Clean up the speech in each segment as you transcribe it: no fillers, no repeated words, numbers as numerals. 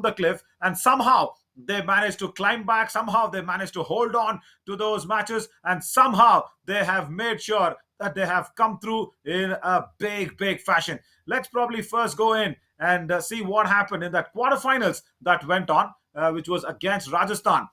the cliff, and somehow they managed to climb back. Somehow they managed to hold on to those matches, and somehow they have made sure that they have come through in a big fashion. Let's probably first go in and see what happened in that quarterfinals that went on, which was against Rajasthan.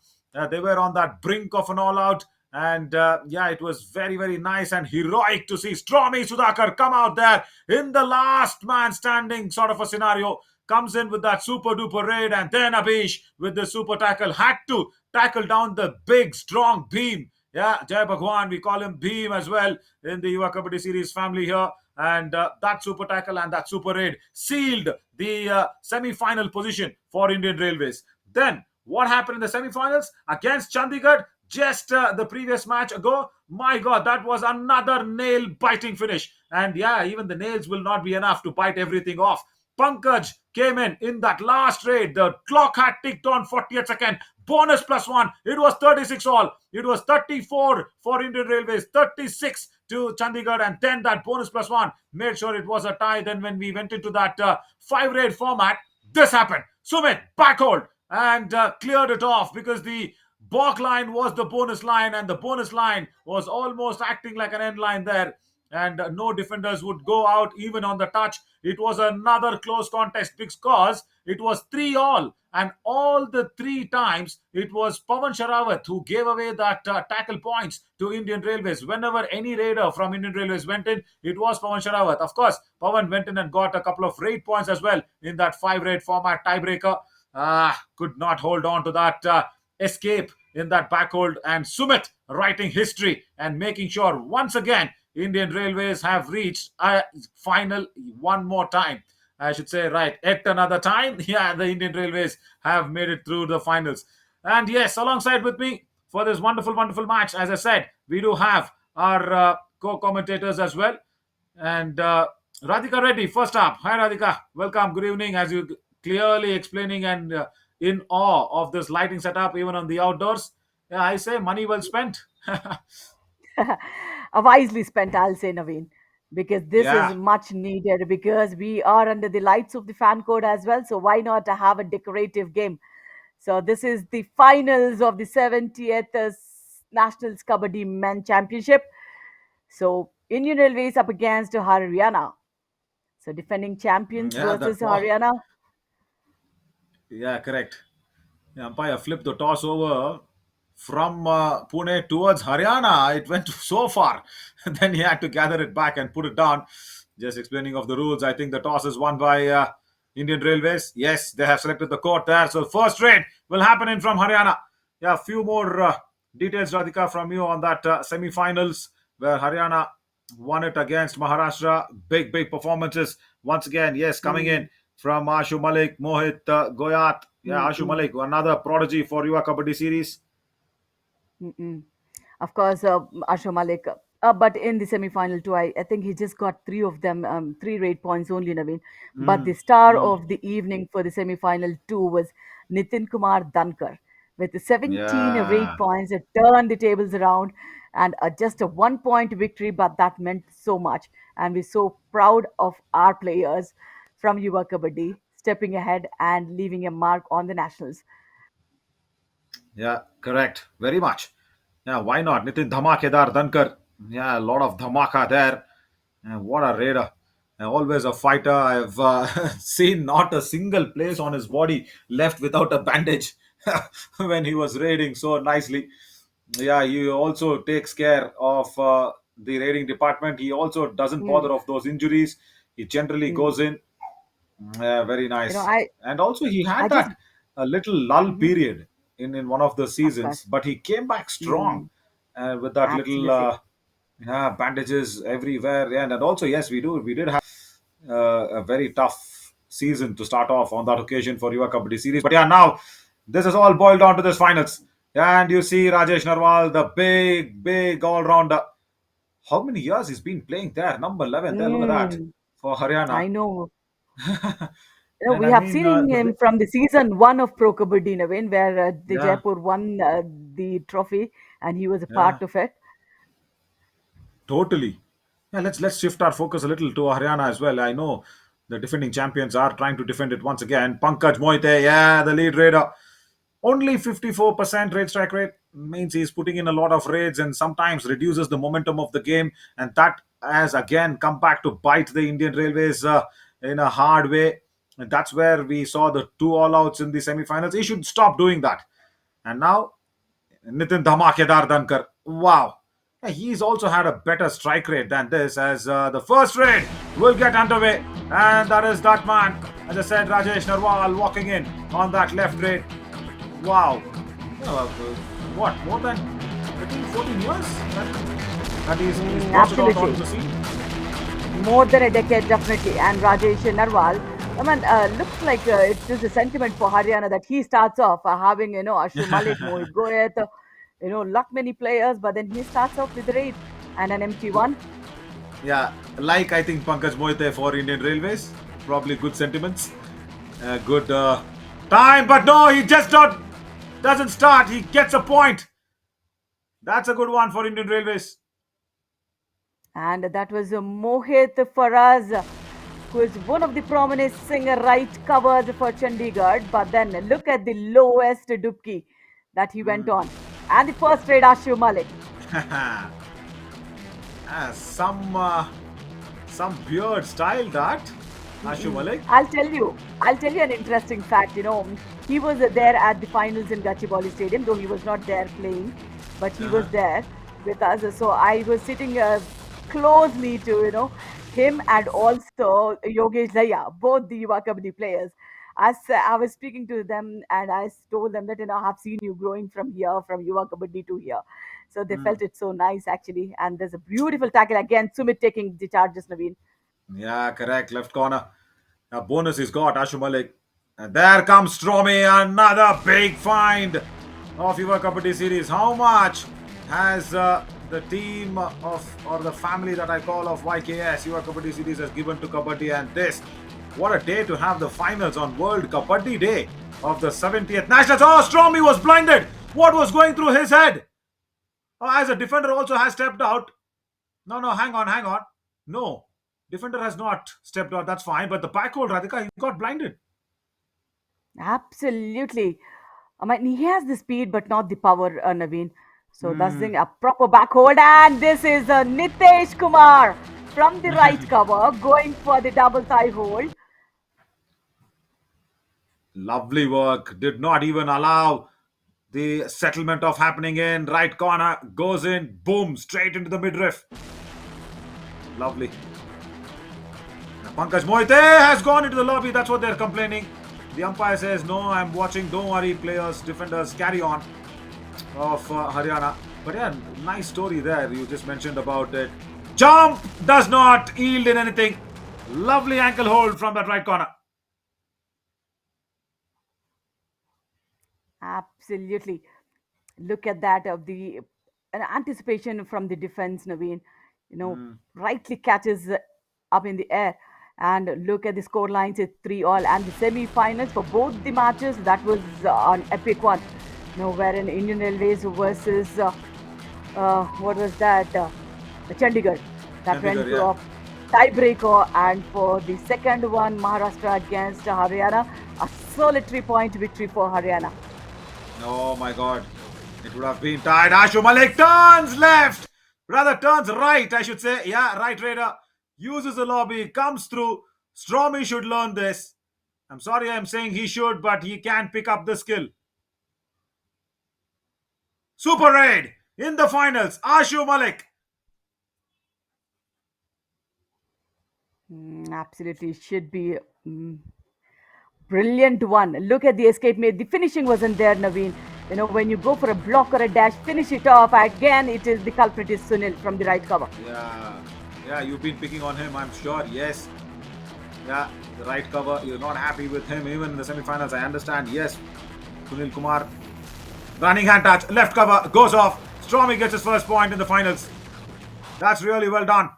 They were on that brink of an all-out, and yeah, it was very nice and heroic to see Stormy Sudhakar come out there in the last man standing sort of a scenario. Comes in with that super duper raid, and then Abish with the super tackle had to tackle down the big strong beam. Yeah, Jai Bhagwan, we call him Beam as well in the Yuva Kabaddi Series family here. And that super tackle and that super raid sealed the semi-final position for Indian Railways. Then what happened in the semi-finals against Chandigarh just the previous match ago? My God, that was another nail-biting finish. And yeah, even the nails will not be enough to bite everything off. Pankaj came in that last raid. The clock had ticked on 40th second. Bonus plus one. It was 36 all. It was 34 for Indian Railways, 36 to Chandigarh, and then that bonus plus one made sure it was a tie. Then when we went into that five raid format, this happened. Sumit backhold and cleared it off because the balk line was the bonus line, and the bonus line was almost acting like an end line there, and no defenders would go out even on the touch. It was another close contest because it was 3 all, and all the three times it was Pawan Sharawat who gave away that tackle points to Indian Railways. Whenever any raider from Indian Railways went in, it was Pawan Sharawat. Of course, Pawan went in and got a couple of raid points as well in that 5 raid format tiebreaker. Could not hold on to that escape in that backhold, and Sumit writing history and making sure once again Indian Railways have reached a final one more time. I should say, right, yet another time. Yeah, the Indian Railways have made it through the finals. And yes, alongside with me for this wonderful match, as I said, we do have our co-commentators as well. And Radhika Reddy, first up. Hi, Radhika. Welcome. Good evening. As you clearly explaining and in awe of this lighting setup, even on the outdoors. Yeah, I say money well spent. Wisely spent, I'll say, Naveen, because this is Yeah, much needed because we are under the lights of the fan code as well. So why not have a decorative game? So this is the finals of the 70th Nationals Kabaddi Men Championship. So Indian Railways up against Haryana. So defending champions yeah, versus Haryana. yeah, correct. The umpire flipped the toss over from Pune towards Haryana. It went so far. Then he had to gather it back and put it down. Just explaining of the rules, I think the toss is won by Indian Railways. Yes, they have selected the court there. So first raid will happen in from Haryana. Yeah, a few more details, Radhika, from you on that semi-finals where Haryana won it against Maharashtra. Big performances once again. Yes, coming Hmm, in from Ashu Malik, Mohit Goyat. Yeah, hmm, Ashu hmm, Malik, another prodigy for Yuva Kabaddi series. hmm, hmm. Of course, Asha Malik. But in the semi-final too, I think he just got three of them, three rate points only, Naveen. But the Mm, star mm, of the evening for the semi-final too was Nitin Kumar Dankar with the 17 rate yeah, points. It turned the tables around, and just a 1 point victory, but that meant so much. And we're so proud of our players from Yuva Kabaddi stepping ahead and leaving a mark on the nationals. yeah, correct. Very much. Yeah, why not? Nitin Dhamakedar Dhankar. Yeah, a lot of dhamaka there. What a raider. Always a fighter. I've seen not a single place on his body left without a bandage when he was raiding so nicely. Yeah, he also takes care of the raiding department. He also doesn't Hmm. bother of those injuries. He generally Hmm. goes in. Yeah, very You know, nice. I And also, he I had just that a little lull mhm, period in one of the of seasons, course. but he came back strong Mm, with that little absolutely. yeah, bandages everywhere. Yeah, and also, yes, we did have a very tough season to start off on that occasion for Yuva Kabaddi series. But yeah, now this is all boiled down to this finals. And you see Rajesh Narwal, the big all rounder. How many years he's been playing there? Number 11 there. Look at that Mm, for Haryana. I know. You know, And we I have mean, seen him from the season one of Pro Kabaddi Naveen, where the yeah, Jaipur won the trophy, and he was a yeah, part of it. totally. Yeah, let's shift our focus a little to Haryana as well. I know. The defending champions are trying to defend it once again. Pankaj Moite, yeah, the lead raider. Only 54% raid strike rate means he's putting in a lot of raids and sometimes reduces the momentum of the game. And that has again come back to bite the Indian Railways in a hard way. And that's where we saw the two all outs in the semi-finals. He should stop doing that. And now Nitin Dhamakedar Dankar. Wow. Yeah, he's also had a better strike rate than this as the first raid will get underway. And that is that man, as I said, Rajesh Narwal walking in on that left raid. Wow. What? More than 13, 14 years that he's posted out onto Absolutely. the scene? More than a decade, definitely. And Rajesh Narwal, I mean, looks like it is a sentiment for Haryana that he starts off having, Ashu Malik, Mohit Goyat, lot many players, but then he starts off with raid and an empty one. Yeah, like I think Pankaj Moite for Indian Railways. Probably good sentiments. Good time, but no, he just not doesn't start. He gets a point. That's a good one for Indian Railways. And that was Mohit Faraz, who is one of the prominent singer right covers for Chandigarh. But then look at the lowest dubki that he went on. And the first raid, Ashu Malik. Ah, some weird style that Ashu Malik. I'll tell you an interesting fact. He was there at the finals in Gachibowli Stadium, though he was not there playing, but he was Uh-huh. there with us. So I was sitting closely to him and also Yogesh Laya, both the Yuva Kabaddi players. As I was speaking to them, and I told them that I've seen you growing from here, from Yuva Kabaddi to here. So they felt it so nice actually. And there's a beautiful tackle again. Sumit taking the charges, Naveen. Yeah, correct. Left corner. A bonus he's got, Ashu Malik. And there comes Stromy, another big find of Yuva Kabaddi series. How much has the team of, or the family that I call of YKS, Yuva Kabaddi series, has given to Kabaddi? And this, what a day to have the finals on World Kabaddi Day of the 70th Nationals. Oh, Stromy was blinded. What was going through his head? Oh, as a defender also has stepped out. No, no, hang on, hang on. No, defender has not stepped out. That's fine. But the backhold, Radhika, he got blinded. Absolutely. I mean, he has the speed, but not the power, Naveen. So that's Hmm. the a proper back hold. And this is Nitesh Kumar from the right cover going for the double thigh hold. Lovely work. Did not even allow the settlement of happening in right corner. Goes in, boom, straight into the midriff. Lovely. Now, Pankaj Moite has gone into the lobby. That's what they're complaining. The umpire says, no, I'm watching. Don't worry, players, defenders, carry on of Haryana. But yeah, nice story there. You just mentioned about it. Jump does not yield in anything. Lovely ankle hold from that right corner. Absolutely. Look at that of the an anticipation from the defense, Naveen. Rightly catches up in the air. And look at the score lines, it's 3-all. And the semi-finals for both the matches, that was an epic one. Wherein Indian Railways versus what was that? Chandigarh. That went Chandigarh, to yeah. a tiebreaker, and for the second one, Maharashtra against Haryana, a solitary point victory for Haryana. Oh my god. It would have been tied. Ashu Malik turns left. Rather turns right, I should say. Yeah, right Raider. Uses the lobby, comes through. Stromy should learn this. I'm sorry I'm saying he should, but he can pick up the skill. Super Raid in the finals. Ashu Malik. Absolutely, should be mm, brilliant one. Look at the escape made. The finishing wasn't there, Naveen. When you go for a block or a dash, finish it off. Again, it is the culprit is Sunil from the right cover. Yeah. Yeah, you've been picking on him, I'm sure. Yes. Yeah, the right cover. You're not happy with him even in the semi-finals. I understand. Yes. Sunil Kumar. Running hand touch. Left cover. Goes off. Stromy gets his first point in the finals. That's really well done.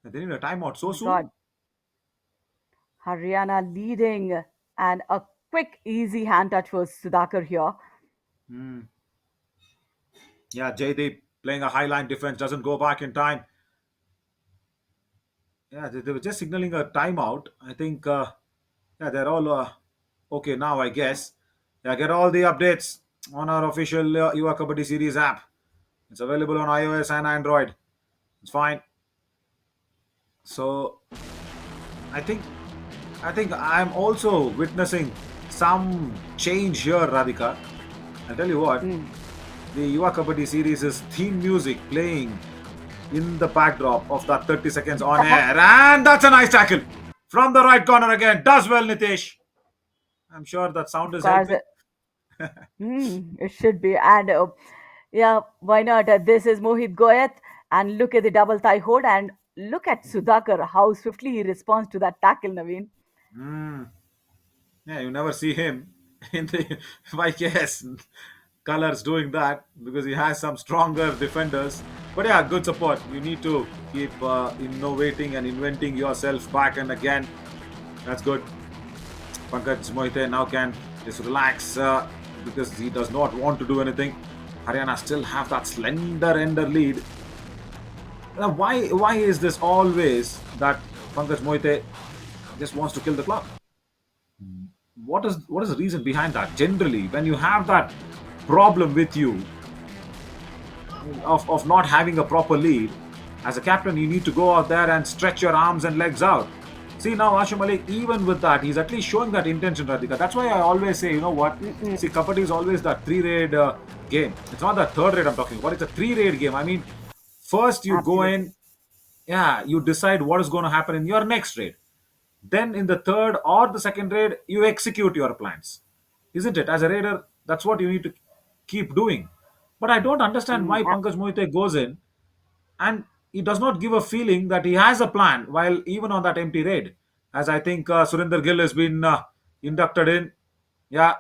They need a timeout Oh so my soon. God, Haryana leading, and a quick, easy hand touch for Sudhakar here. Hmm. Yeah, Jaydeep playing a high line defense doesn't go back in time. Yeah, they were just signaling a timeout. I think, yeah, they're all okay now, I guess. Yeah, get all the updates on our official Yuva Kabaddi Series app. It's available on iOS and Android. It's fine. So I think I'm also witnessing some change here, Radhika. I'll tell you what, Mm. the Yuva Kabaddi series' theme music playing in the backdrop of that 30 seconds on air. And that's a nice tackle from the right corner again. Does well, Nitesh. I'm sure that sound Of is course, helping. it should be. And yeah, why not? This is Mohit Goyat. And look at the double thigh hold. And look at Sudhakar, how swiftly he responds to that tackle, Naveen. Hmm. Yeah, you never see him in the YKS colors doing that because he has some stronger defenders. But yeah, good support. You need to keep innovating and inventing yourself back and again. That's good. Pankaj Mohite now can just relax because he does not want to do anything. Haryana still have that slender ender lead. Now, why is this always that Pankaj Mohite just wants to kill the clock? What is the reason behind that? Generally, when you have that problem with you of not having a proper lead, as a captain, you need to go out there and stretch your arms and legs out. See now, Ashim Malik, even with that, he's at least showing that intention, Radhika. That's why I always say, you know what? Mm-mm. See, Kabaddi is always that three-raid game. It's not that third raid I'm talking about. It's a three-raid game. I mean, first you go Absolutely. in, yeah, you decide what is going to happen in your next raid. Then in the third or the second raid, you execute your plans. Isn't it? As a raider, that's what you need to keep doing. But I don't understand Mm, why Pankaj Mohite goes in and he does not give a feeling that he has a plan while even on that empty raid. As I think Surinder Gill has been inducted in. Yeah,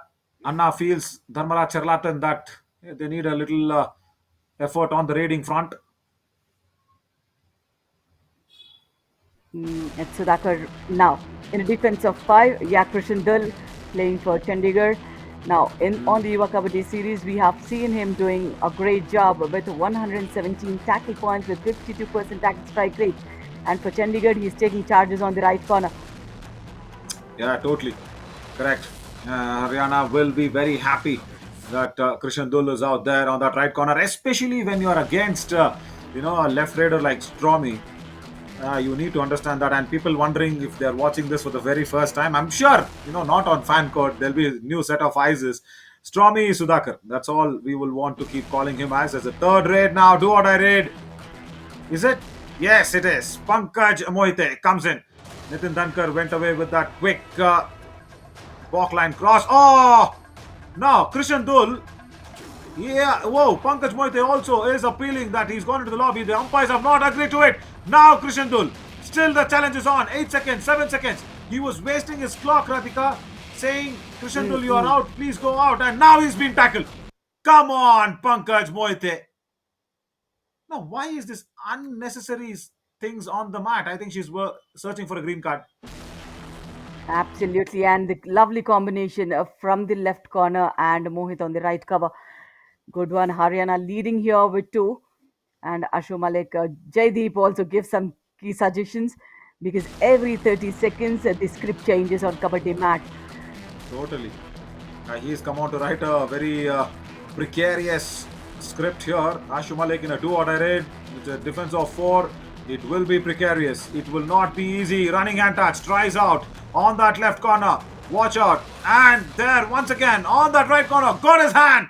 Anna feels Dharmaraj Charlatan that they need a little effort on the raiding front. It's Sudhakar now. In a defense of five, Yakrishan Dull playing for Chandigarh. Now, in on the Yuva Kabaddi series, we have seen him doing a great job with 117 tackle points with 52% tackle strike rate. And for Chandigarh, he's taking charges on the right corner. Yeah, totally. Correct. Haryana will be very happy that Krishan Dul is out there on that right corner, especially when you are against, a left raider like Stromy. You need to understand that. And people wondering if they're watching this for the very first time, I'm sure, not on fan code, there'll be a new set of eyes. Stromy Sudhakar. That's all we will want to keep calling him as a third raid now. Do or die raid. Is it? Yes, it is. Pankaj Mohite comes in. Nitin Dankar went away with that quick walk line cross. Oh! Now, Krishan Dul. Yeah, whoa. Pankaj Mohite also is appealing that he's gone into the lobby. The umpires have not agreed to it. Now, Krishan Dul. Still the challenge is on. 8 seconds, 7 seconds. He was wasting his clock, Radhika, saying, Krishan Dul, you are Mm-mm. out. Please go out. And now he's been tackled. Come on, Pankaj Mohite. Now, why is this unnecessary things on the mat? I think she's searching for a green card. Absolutely. And the lovely combination from the left corner and Mohit on the right cover. Good one. Haryana leading here with two. And Ashu Malik, Jaideep also gives some key suggestions because every 30 seconds the script changes on Kabaddi mat. Totally. He's come on to write a very precarious script here. Ashu Malik in a do or die raid with a defense of four. It will be precarious. It will not be easy. Running hand touch. Tries out on that left corner. Watch out. And there once again on that right corner. Got his hand.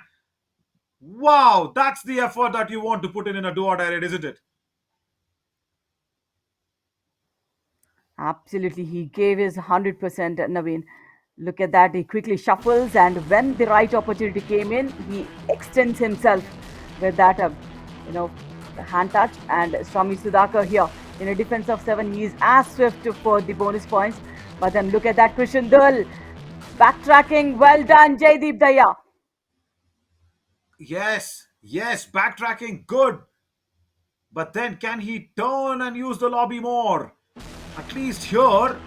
Wow. That's the effort that you want to put in a do or die raid, isn't it? Absolutely. He gave his 100%, Naveen. Look at that. He quickly shuffles, and when the right opportunity came in, he extends himself with that, you know, hand touch. And Swami Sudhakar here in a defense of seven, he is as swift for the bonus points. But then look at that, Krishan Dul backtracking. Well done, Jaideep Daya. Yes. Yes. Backtracking. Good. But then can he turn and use the lobby more? At least here,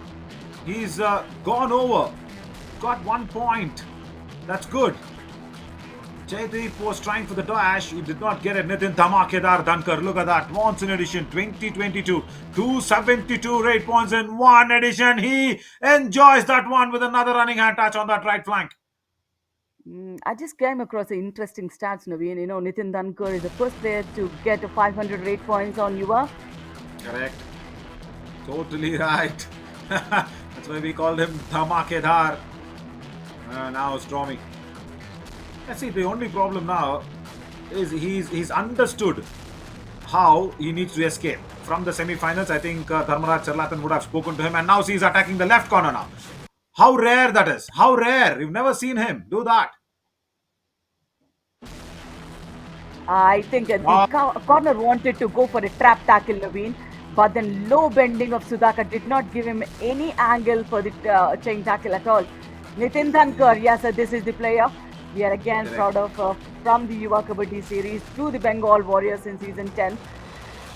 he's gone over. Got 1 point. That's good. Jaydeep was trying for the dash. He did not get it. Nitin Dhamakedar Dhankar. Look at that. Monsoon edition 2022. 272 rate points in one edition. He enjoys that one with another running hand touch on that right flank. I just came across an interesting stats, Naveen. Nitin Dankar is the first player to get a 500 rate points on Yuva. Correct. Totally right. That's why we called him Dhamakedar. Now Stormy. Let's see, the only problem now is he's understood how he needs to escape. From the semi-finals, I think Dharmaraj Charlatan would have spoken to him, and now he's attacking the left corner now. How rare that is. How rare. You've never seen him do that. I think the corner wanted to go for a trap tackle, Naveen, but then low bending of Sudhakar did not give him any angle for the chain tackle at all. Nitin Dhankar, yes, sir, this is the player we are again proud of from the Yuva Kabaddi series to the Bengal Warriors in season 10.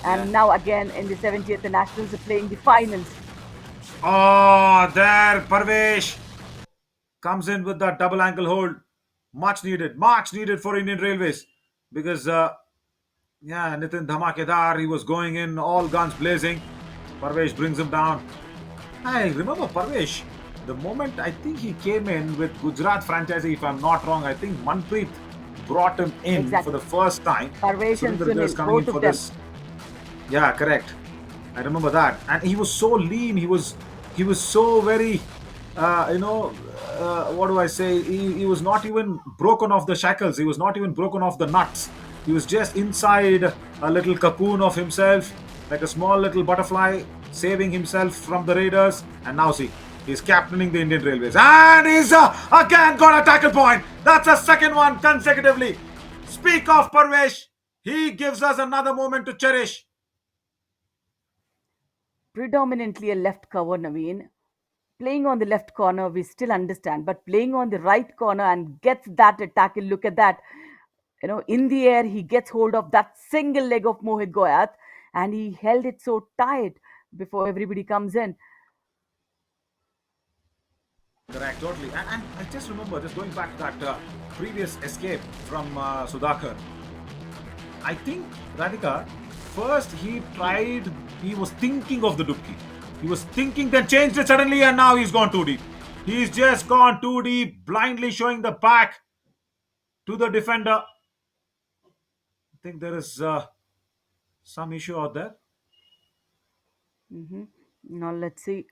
And now again in the 70th Nationals playing the finals. Oh, there, Parvesh comes in with that double ankle hold. Much needed for Indian Railways. Because, Nitin Dhamakedar, he was going in, all guns blazing. Parvesh brings him down. I remember Parvesh, the moment I think he came in with Gujarat franchisee, if I'm not wrong, I think Manpreet brought him in for the first time. Parvesh and Surinder is Sunil, coming in both for of them. this. Yeah, correct. I remember that, and he was so lean. He was so very, what do I say? He was not even broken off the shackles. He was not even broken off the nuts. He was just inside a little cocoon of himself, like a small little butterfly, saving himself from the raiders. And now see, he's captaining the Indian Railways, and he's again got a tackle point. That's a second one consecutively. Speak of Parvesh, he gives us another moment to cherish. Predominantly a left cover, Naveen. Playing on the left corner, we still understand, but playing on the right corner and gets that tackle, look at that. In the air, he gets hold of that single leg of Mohit Goyat and he held it so tight before everybody comes in. Correct, totally. And I just remember, just going back to that previous escape from Sudhakar. I think Radhika, first he was thinking of the Dubki. He was thinking, then changed it suddenly, and now he's gone too deep. He's just gone too deep, blindly showing the back to the defender. I think there is some issue out there. Now let's see.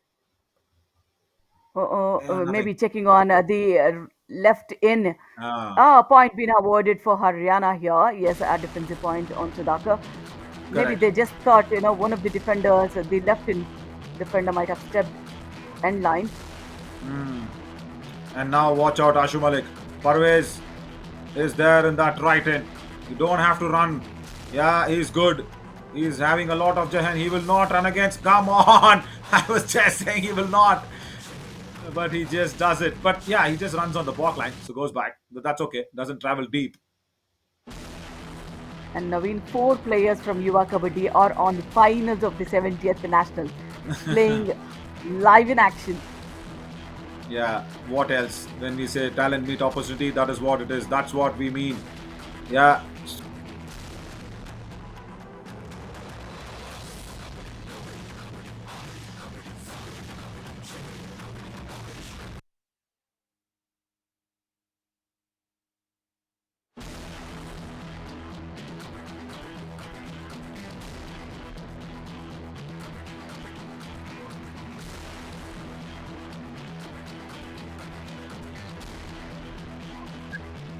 Yeah, Maybe nothing. checking on the left in. Ah, Point being awarded for Haryana here. Yes, a defensive point on Sudhakar. Maybe correct. they just thought, one of the defenders, the left in defender might have stepped end line. And now watch out, Ashu Malik. Parvez is there in that right end. You don't have to run. Yeah, he's good. He's having a lot of Jahan. He will not run against. Come on. I was just saying he will not. But he just does it. But yeah, he just runs on the block line. So goes back. But that's okay. Doesn't travel deep. And Naveen, four players from Yuva Kabaddi are on the finals of the 70th Nationals, playing live in action. Yeah, what else? When we say talent meet opportunity, that is what it is. That's what we mean. Yeah.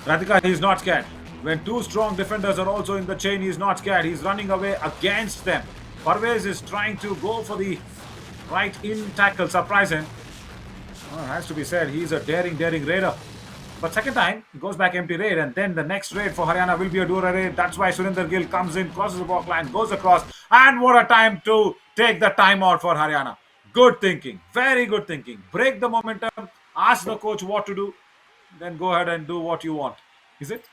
Radhika, he's not scared. When two strong defenders are also in the chain, he's not scared. He's running away against them. Parvez is trying to go for the right in tackle, surprise him. Has to be said, he's a daring raider. But second time, he goes back empty raid, and then the next raid for Haryana will be a Dura raid. That's why Surinder Gill comes in, crosses the block line, goes across, and what a time to take the timeout for Haryana. Good thinking, very good thinking. Break the momentum, ask the coach what to do, then go ahead and do what you want. Is it?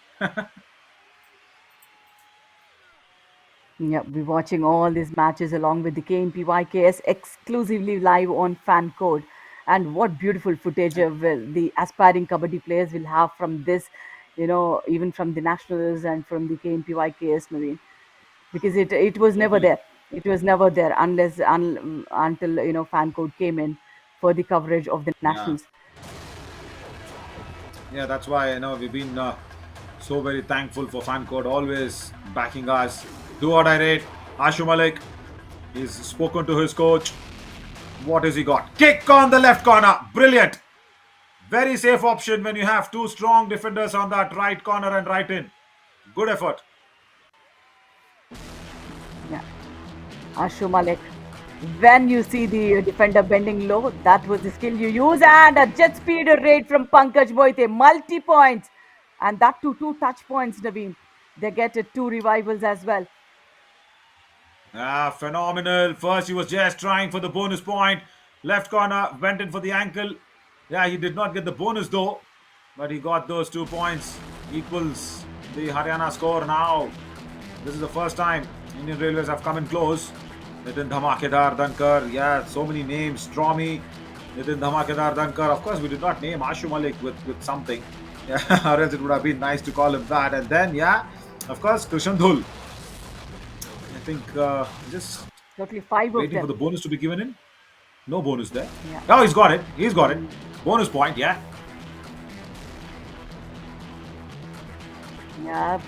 Yeah, we're watching all these matches along with the KMPYKS exclusively live on Fan Code. And what beautiful footage of the aspiring Kabaddi players will have from this even from the Nationals and from the KMPYKS, Naveen, because it was never Totally. there. It was never there until fan code came in for the coverage of the Yeah. Nationals. Yeah, that's why we've been so very thankful for fan code always backing us. Do what I rate. Ashu Malik, he's spoken to his coach. What has he got? Kick on the left corner. Brilliant. Very safe option when you have two strong defenders on that right corner and right in. Good effort. Yeah, Ashu Malik. When you see the defender bending low, that was the skill you use, and a jet speed raid from Pankaj Moite, multi points, and that too two touch points, Naveen. They get two revivals as well. Ah, phenomenal. First, he was just trying for the bonus point. Left corner, went in for the ankle. Yeah, he did not get the bonus though, but he got those 2 points. Equals the Haryana score now. This is the first time Indian Railways have come in close. Nitin Dhamakedar Dankar. Yeah, so many names. Stromy, Nitin Dhamakedar Dankar. Of course, we did not name Ashu Malik with something. Yeah, or else it would have been nice to call him that. And then, yeah, of course, Krishan Dhul. I think just Totally five of waiting for them. the bonus to be given in. No bonus there. Yeah. Oh, he's got it. He's got it. Bonus point, yeah. Yeah.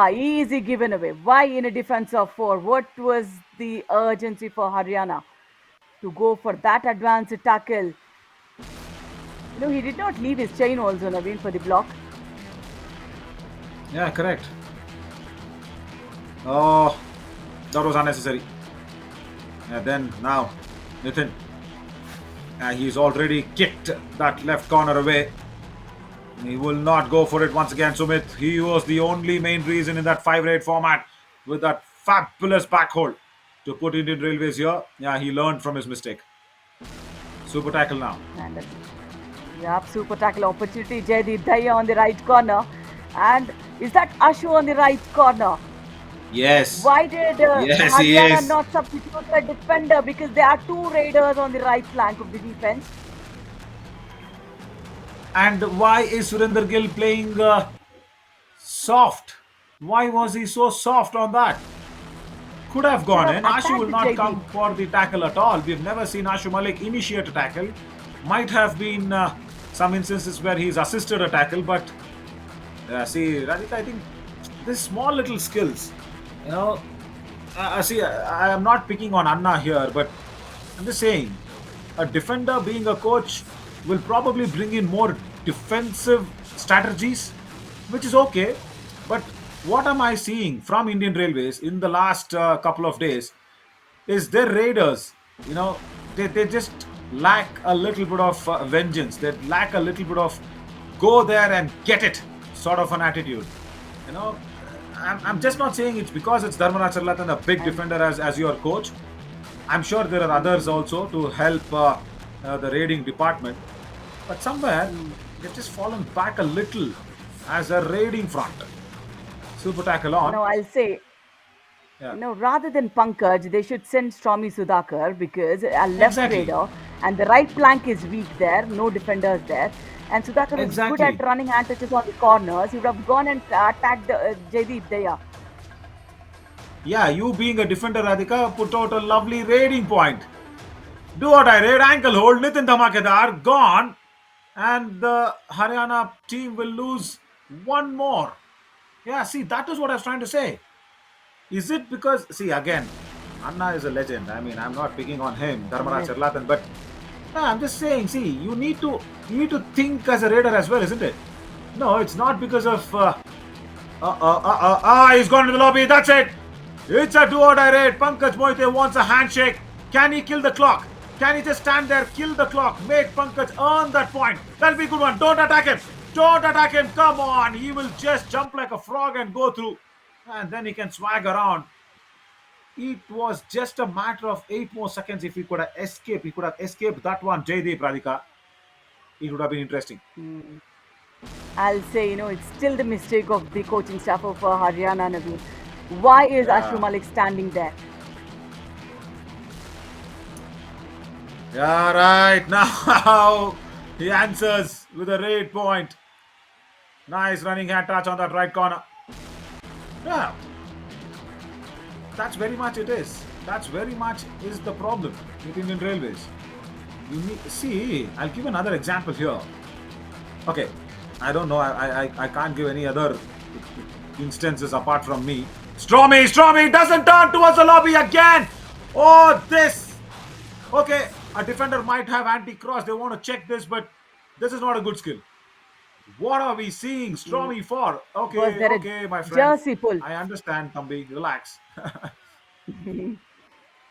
Easy given away. Why in a defense of four? What was the urgency for Haryana to go for that advanced tackle? He did not leave his chain also, Naveen, for the block. Yeah, correct. Oh, that was unnecessary. And then now, Nitin. He's already kicked that left corner away. He will not go for it once again, Sumit. He was the only main reason in that 5-8 format with that fabulous back hold to put Indian Railways here. Yeah, he learned from his mistake. Super tackle now. And yeah, super tackle opportunity. Jaydeep Daya on the right corner. And is that Ashu on the right corner? Yes. Why did Yes, he Haryana is. not substitute a defender? Because there are two raiders on the right flank of the defense. And why is Surinder Gill playing soft? Why was he so soft on that? Could have Should gone have in. Ashu attacked will not Jaydeep. come for the tackle at all. We've never seen Ashu Malik initiate a tackle. Might have been some instances where he's assisted a tackle, but see, Radhika, I think these small little skills, you know, see, I am not picking on Anna here, but I'm just saying, a defender being a coach will probably bring in more defensive strategies, which is okay. But what am I seeing from Indian Railways in the last couple of days is their raiders, they just lack a little bit of vengeance. They lack a little bit of go there and get it sort of an attitude. You know, I'm just not saying it's because it's Dharmaraj Charlatan, a big And defender as your coach. I'm sure there are others also to help the raiding department. But somewhere they've just fallen back a little as a raiding front. Super tackle on. I'll say, Yeah, rather than Pankaj, they should send Stormy Sudhakar because a left exactly. raider and the right flank is weak there, no defenders there. And Sudhakar is good at Exactly. running hand touches on the corners. He would have gone and attacked Jaydeep Daya. Yeah, you being a defender, Radhika, put out a lovely raiding point. Do what I read. Ankle hold. Nitin Dhamakedar gone. And the Haryana team will lose one more. Yeah, see, that is what I was trying to say. Is it because, see, again, Anna is a legend. I mean, I'm not picking on him, Dharmaraj Yes. Charlatan, but no, I'm just saying, see, you need to think as a raider as well, isn't it? No, it's not because of he's gone to the lobby. That's it. It's a do or die raid. Pankaj Moite wants a handshake. Can he kill the clock? Can he just stand there, kill the clock, make Pankaj earn that point? That'll be a good one. Don't attack him. Don't attack him. Come on. He will just jump like a frog and go through. And then he can swag around. It was just a matter of 8 more seconds. If he could have escaped, he could have escaped that one, Jaydeep Radhika. It would have been interesting. I'll say, it's still the mistake of the coaching staff of Haryana, Naveen. Why is Ashu Yeah. Malik standing there? Yeah, right. Now he answers with a raid point. Nice running hand touch on that right corner. Yeah, that's very much it is. That's very much is the problem with Indian Railways. You need see. I'll give another example here. Okay, I don't know. I can't give any other instances apart from me. Stromy doesn't turn towards the lobby again. Oh, this. Okay, a defender might have anti-cross. They want to check this, but this is not a good skill. What are we seeing Mm. Stromy for? Was Okay, there a okay, my friend. jersey pull? I understand, Tambi. Relax.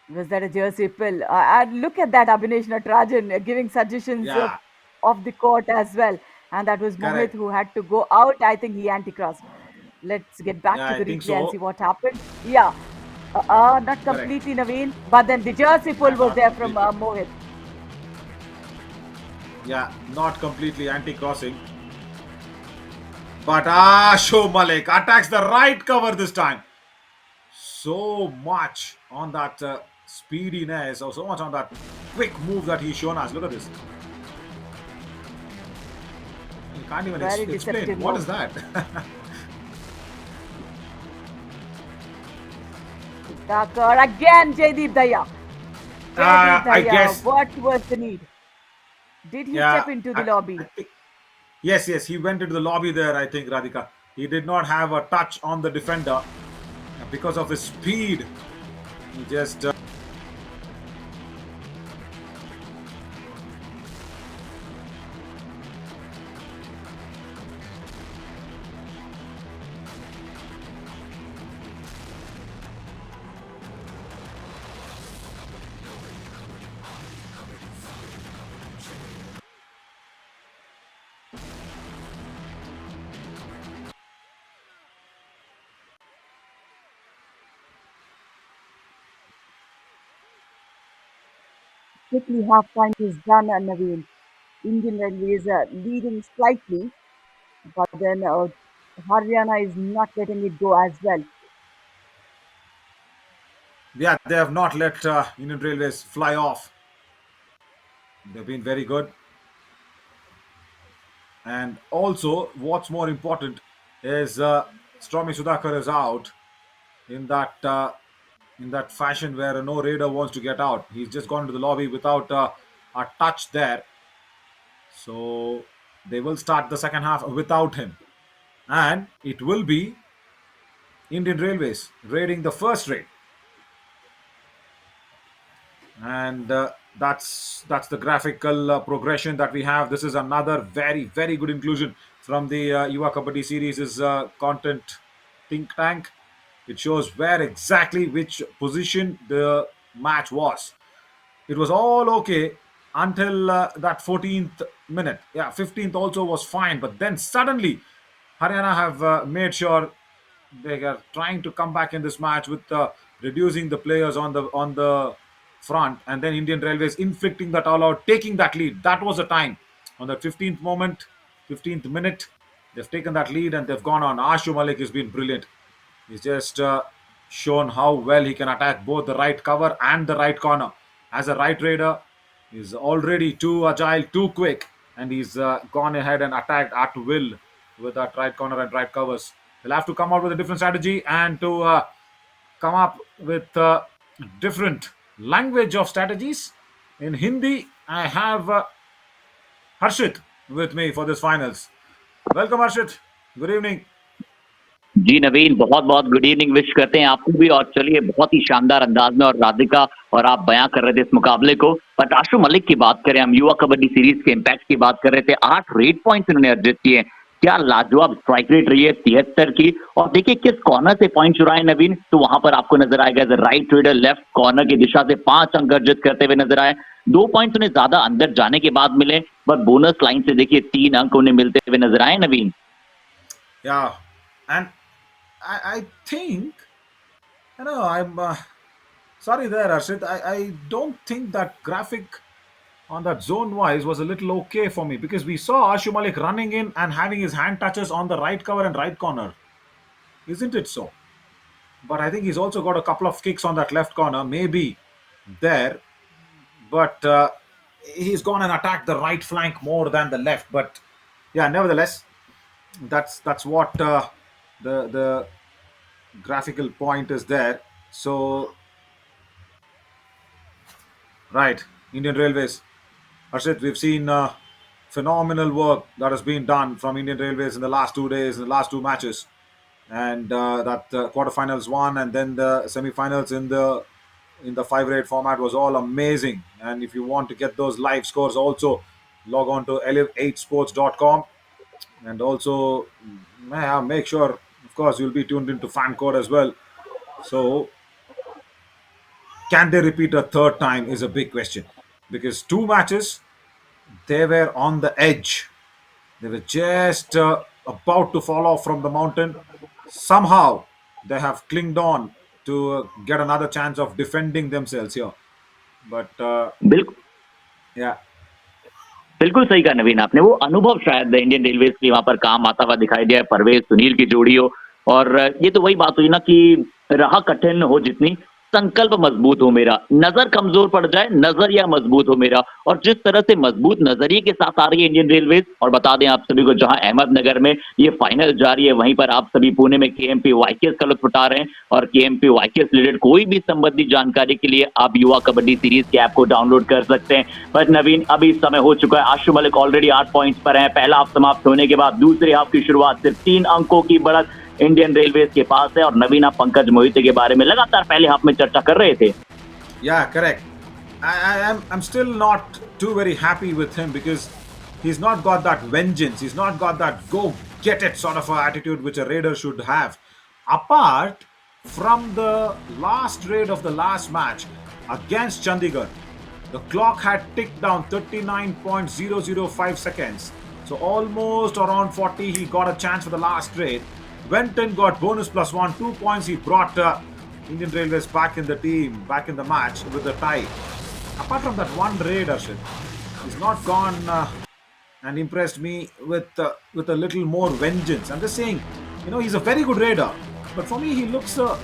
Was that a jersey pull? And look at that Abhinesh Natarajan giving suggestions Yeah, of the court as well. And that was Mohit correct. who had to go out. I think he anti-crossed. Let's get back Yeah, to I the think replay and see so. what happened. Yeah, not Correct. completely Naveen, but then the jersey pull Yeah, was not there from completely. Mohit. Yeah, not completely anti-crossing. But Show Malik attacks the right cover this time. So much on that speediness, or so much on that quick move that he's shown us. Look at this. You can't even Very explain. deceptive What move. is that? Tucker again, Jaydeep Daya. Jaydeep I Daya, guess. what was the need? Did he Yeah. step into the lobby? I think, yes, yes. He went into the lobby there, I think, Radhika. He did not have a touch on the defender because of his speed. He just. Quickly half time is done, Naveen. Indian Railways are leading slightly, but then Haryana is not letting it go as well. Yeah, they have not let Indian Railways fly off. They've been very good. And also, what's more important is Stormy Sudhakar is out in that fashion where no raider wants to get out. He's just gone to the lobby without a touch there. So they will start the second half without him, and it will be Indian Railways raiding the first raid, and that's the graphical progression that we have. This is another very good inclusion from the Yuva Kabaddi series is content think tank. It shows where exactly which position the match was. It was all okay until that 14th minute. Yeah, 15th also was fine, but then suddenly Haryana have made sure they are trying to come back in this match with reducing the players on the front, and then Indian Railways inflicting that all out, taking that lead. That was the time on that 15th moment, 15th minute. They've taken that lead and they've gone on. Ashu Malik has been brilliant. He's just shown how well he can attack both the right cover and the right corner. As a right raider, he's already too agile, too quick, and he's gone ahead and attacked at will with that right corner and right covers. He'll have to come out with a different strategy and to come up with different language of strategies. In Hindi, I have Harshit with me for this finals. Welcome, Harshit. Good evening. जी नवीन, बहुत बहुत good evening wish करते हैं आपको भी। और चलिए, बहुत ही शानदार अंदाज में और राधिका और आप बयां कर रहे थे इस मुकाबले को। बट आशु मलिक की बात करें, हम युवा कबड्डी सीरीज के इम्पैक्ट की बात कर रहे थे। 8 रेड पॉइंट्स इन्होंने अर्जित किए। क्या लाजवाब स्ट्राइक रेट रही है 73 की। और देखिए किस कॉर्नर से पॉइंट चुराए नवीन, तो वहां पर आपको नजर आएगा as right raider left corner की दिशा से 5 अंक अर्जित करते हुए नजर आए। 2 पॉइंट्स उन्हें ज्यादा अंदर जाने के बाद मिले, बट बोनस लाइन से देखिए 3 अंक उन्हें मिलते हुए नजर आए नवीन। Yeah, and I think I'm sorry there, Arshit. I don't think that graphic on that zone wise was a little okay for me because we saw Ashu Malik running in and having his hand touches on the right cover and right corner, isn't it so? But I think he's also got a couple of kicks on that left corner, maybe there, but he's gone and attacked the right flank more than the left. But yeah, nevertheless, That's what the graphical point is there. So right, Indian Railways. Harshit, we've seen phenomenal work that has been done from Indian Railways in the last 2 days, in the last two matches, and that quarterfinals one, and then the semi-finals in the 5-rate format was all amazing. And if you want to get those live scores, also log on to elevate8sports.com, and also make sure, of course, you'll be tuned into fan code as well. So can they repeat a third time is a big question, because two matches they were on the edge. They were just about to fall off from the mountain. Somehow, they have clinged on to get another chance of defending themselves here. But बिल्कुल yeah, बिल्कुल सही कहा नवीन आपने। वो अनुभव शायद Indian railways के वहां पर काम आता हुआ दिखाई दिया है, परवेज सुनील की जोड़ी हो। और ये तो वही बात हुई ना कि राह कठिन हो जितनी, संकल्प मजबूत हो मेरा, नजर कमजोर पड़ जाए नजरिया मजबूत हो मेरा। और जिस तरह से मजबूत नजरिए के साथ आ रही है इंडियन रेलवेज, और बता दें आप सभी को, जहां अहमदनगर में ये फाइनल जारी है, वहीं पर आप सभी पुणे में केएमपी वाईकेएस का लुत्फ उठा रहे हैं। और केएमपी वाईकेएस रिलेटेड कोई भी संबंधित जानकारी के लिए आप युवा कबड्डी सीरीज के ऐप को डाउनलोड कर सकते हैं। पर नवीन, अभी समय हो चुका है, आशु मलिक ऑलरेडी 8 पॉइंट्स पर है। पहला हाफ समाप्त होने के बाद दूसरे हाफ की शुरुआत, सिर्फ 3 अंकों की बढ़त इंडियन रेलवेज के पास है। और नवीन, आप पंकज मोहिते के बारे में लगातार पहले हाफ में चर्चा कर रहे थे। yeah, correct. I'm still not too very happy with him, because he's not got that vengeance. He's not got that go get it sort of a attitude which a raider should have. Apart from the last raid of the last match against Chandigarh, the clock had ticked down 39.005 seconds. So almost around 40, he got a chance for the last raid. Went in, got bonus plus one, 2 points. He brought Indian Railways back in the team, back in the match with the tie. Apart from that one raid, Arshid, he's not gone and impressed me with a little more vengeance. I'm just saying, he's a very good raider, but for me, he looks a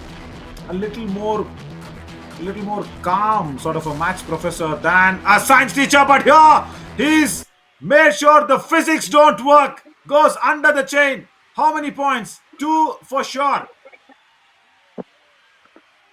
little more calm, sort of a maths professor than a science teacher. But here, he's made sure the physics don't work. Goes under the chain. How many points? 2 for sure.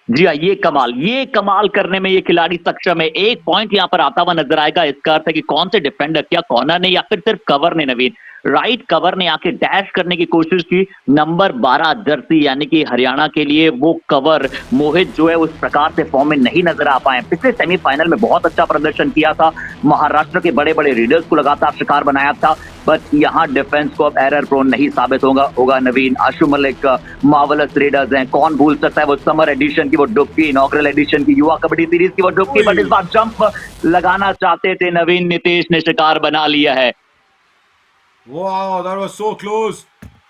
जी हाँ, ये कमाल करने में ये खिलाड़ी सक्षम है। 1 point यहाँ पर आता हुआ नजर आएगा। इसका अर्थ है कि कौन से डिफेंडर, क्या कॉर्नर ने या फिर सिर्फ कवर ने नवीन, राइट कवर ने आके डैश करने की कोशिश की। नंबर 12 जर्सी यानी कि हरियाणा के लिए वो कवर मोहित जो है उस प्रकार से फॉर्म में नहीं नजर आ पाए। पिछले सेमीफाइनल में बहुत अच्छा प्रदर्शन किया था, महाराष्ट्र के बड़े बड़े रीडर्स को लगातार शिकार बनाया था, बट यहाँ डिफेंस को अब एरर प्रोन नहीं साबित होगा नवीन। आशु मलिक मार्वलस रेडर्स हैं, कौन भूल सकता है वो समर एडिशन की वो डुबकी, इनॉग्रल एडिशन की युवा कबड्डी सीरीज की वो डुबकी, बट इस बार जंप लगाना चाहते थे नवीन, नितेश ने शिकार बना लिया है। Wow, that was so close.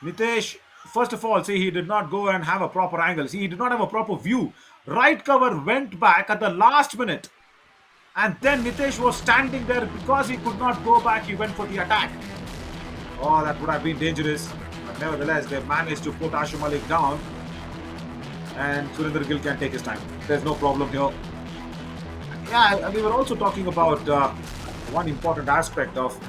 Nitesh, first of all, see, he did not go and have a proper angle. See, he did not have a proper view. Right cover went back at the last minute. And then Nitesh was standing there because he could not go back. He went for the attack. Oh, that would have been dangerous. But nevertheless, they managed to put Ashu Malik down. And Surinder Gill can take his time. There's no problem here. Yeah, we were also talking about one important aspect of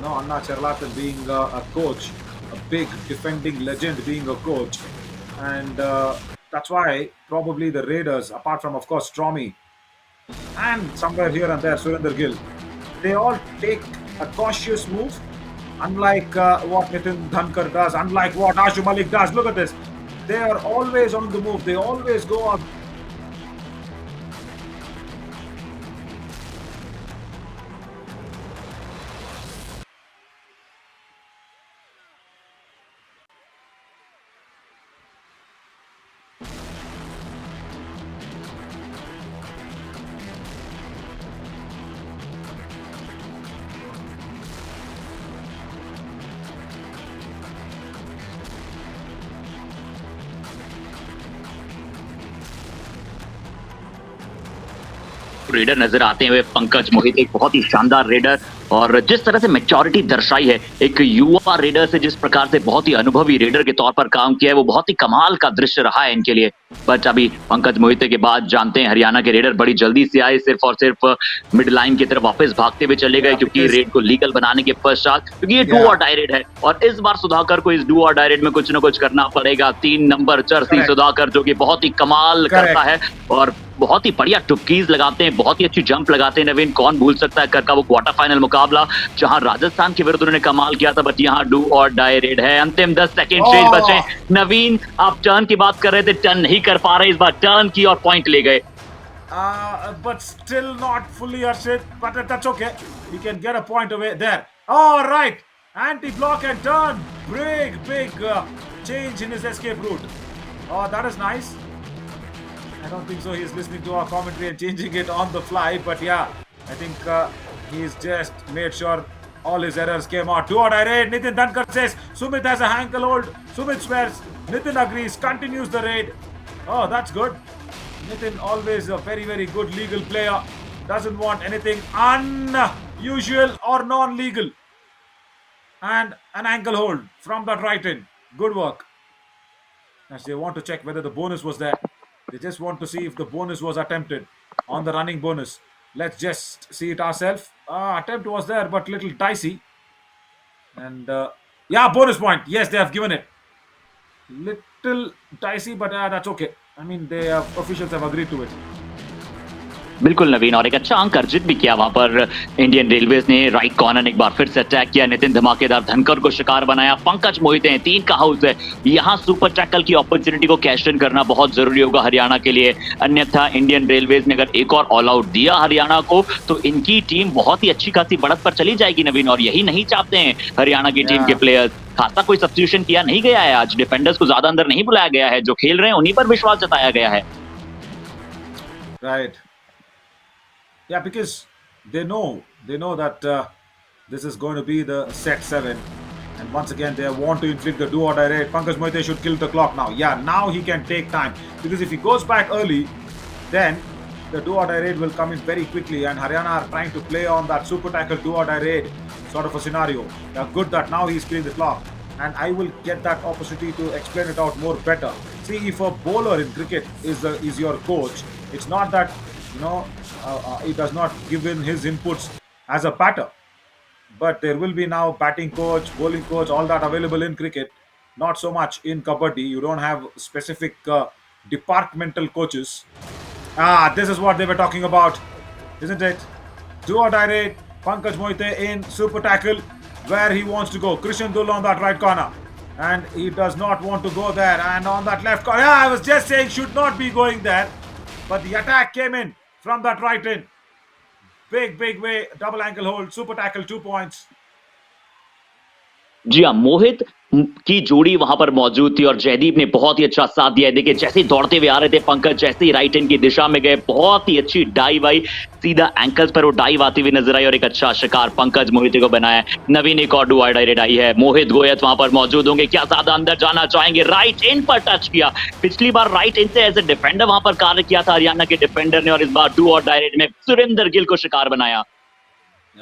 Anna Charlatan being a coach, a big defending legend being a coach, and that's why probably the Raiders, apart from of course Stormy and somewhere here and there Surinder Gill, they all take a cautious move, unlike what Nitin Dhankar does, unlike what Ashu Malik does. Look at this. They are always on the move. They always go on. Raider नजर आते हैं वे पंकज मोहित, एक बहुत ही शानदार raider, और जिस तरह से मैच्योरिटी दर्शाई है एक युवा रेडर से, जिस प्रकार से बहुत ही अनुभवी रेडर के तौर पर काम किया है, वो बहुत ही कमाल का दृश्य रहा है इनके लिए। बट अभी पंकज मोहित के बाद जानते हैं हरियाणा के रेडर बड़ी जल्दी से आए, सिर्फ और सिर्फ मिड लाइन की तरफ वापस भागते हुए चले गए, क्योंकि रेड को लीगल बनाने के पश्चात, क्योंकि ये डू और डाई रेड है और इस बार सुधाकर को इस डू और डाई रेड में कुछ न कुछ करना पड़ेगा। 3 नंबर जर्सी सुधाकर जो कि बहुत ही कमाल करता है और बहुत ही बढ़िया टुक्कीज लगाते हैं, बहुत ही अच्छी जंप लगाते हैं। नवीन, कौन भूल सकता है कर का वो क्वार्टर फाइनल मुकाबला जहां राजस्थान के विरुद्ध उन्होंने कमाल किया था, बट यहाँ डू और डाई रेड है। अंतिम 10 सेकंड शेष बचे। नवीन, आप टर्न की बात कर रहे थे, टर्न नहीं कर पा रहे, इस बार टर्न की और पॉइंट ले गए। But still not fully Arshit, but that's okay. He can get a point away there. All right, anti-block and turn. Big change in his escape route. Oh, that is nice. I don't think so. He's listening to our commentary and changing it on the fly. But yeah, I think he's just made sure all his errors came out. 2 or die raid. Nitin Dhankar says Sumit has a ankle hold. Sumit swears. Nitin agrees. Continues the raid. Oh, that's good. Nitin, always a very good legal player. Doesn't want anything unusual or non-legal. And an ankle hold from that right in. Good work. As they want to check whether the bonus was there. They just want to see if the bonus was attempted on the running bonus. Let's just see it ourselves. Attempt was there, but little dicey. And yeah, bonus point. Yes, they have given it. Little dicey, but that's okay. I mean, the officials have agreed to it. बिल्कुल नवीन, और एक अच्छा अंक अर्जित भी किया वहां पर इंडियन रेलवेज ने। राइट कॉर्नर एक बार फिर से अटैक किया, नितिन धमाकेदार धनकर को शिकार बनाया। पंकज मोहित हैं, 3 का हाउस है, यहाँ सुपर टैकल की अपॉर्चुनिटी को कैश इन करना बहुत जरूरी होगा हरियाणा के लिए। अन्यथा इंडियन रेलवेज ने अगर एक और ऑल आउट दिया हरियाणा को तो इनकी टीम बहुत ही अच्छी खासी बढ़त पर चली जाएगी नवीन, और यही नहीं चाहते हैं हरियाणा की टीम के प्लेयर्स। खासा कोई सब्स्टिट्यूशन किया नहीं गया है आज, डिफेंडर्स को ज्यादा अंदर नहीं बुलाया गया है, जो खेल रहे हैं उन्हीं पर विश्वास जताया गया है। Right. Yeah, because they know that this is going to be the set 7, and once again they want to inflict the do or die raid. Pankaj Mohite should kill the clock now. Yeah, now he can take time, because if he goes back early, then the do or die raid will come in very quickly, and Haryana are trying to play on that super tackle do or die raid sort of a scenario. Yeah, good that now he's killing the clock, and I will get that opportunity to explain it out more better. See, if a bowler in cricket is your coach, it's not that he does not give in his inputs as a batter, but there will be now batting coach, bowling coach, all that available in cricket. Not so much in kabaddi. You don't have specific departmental coaches. This is what they were talking about, isn't it? Do or die raid. Pankaj Mohite in super tackle where he wants to go. Krishan Dull on that right corner, and he does not want to go there. And on that left corner, I was just saying should not be going there, but the attack came in from that right in. Big way, double ankle hold, super tackle, 2 points. जी हाँ, मोहित की जोड़ी वहां पर मौजूद थी और जयदीप ने बहुत ही अच्छा साथ दिया। देखिए जैसे ही दौड़ते हुए आ रहे थे पंकज, जैसे ही राइट हैंड की दिशा में गए, बहुत ही अच्छी डाइव आई, सीधा एंकल्स पर वो डाइव आती हुई नजर आई और एक अच्छा शिकार पंकज मोहित को बनाया। नवीन, एक और डू डायरेक्ट आई है, मोहित गोयत वहां पर मौजूद होंगे, क्या ज्यादा अंदर जाना चाहेंगे? राइट इन पर टच किया। पिछली बार राइट इन से एज ए डिफेंडर वहां पर कार्य किया था हरियाणा के डिफेंडर ने, और इस बार डू और डायरेक्ट में सुरेंद्र गिल को शिकार बनाया।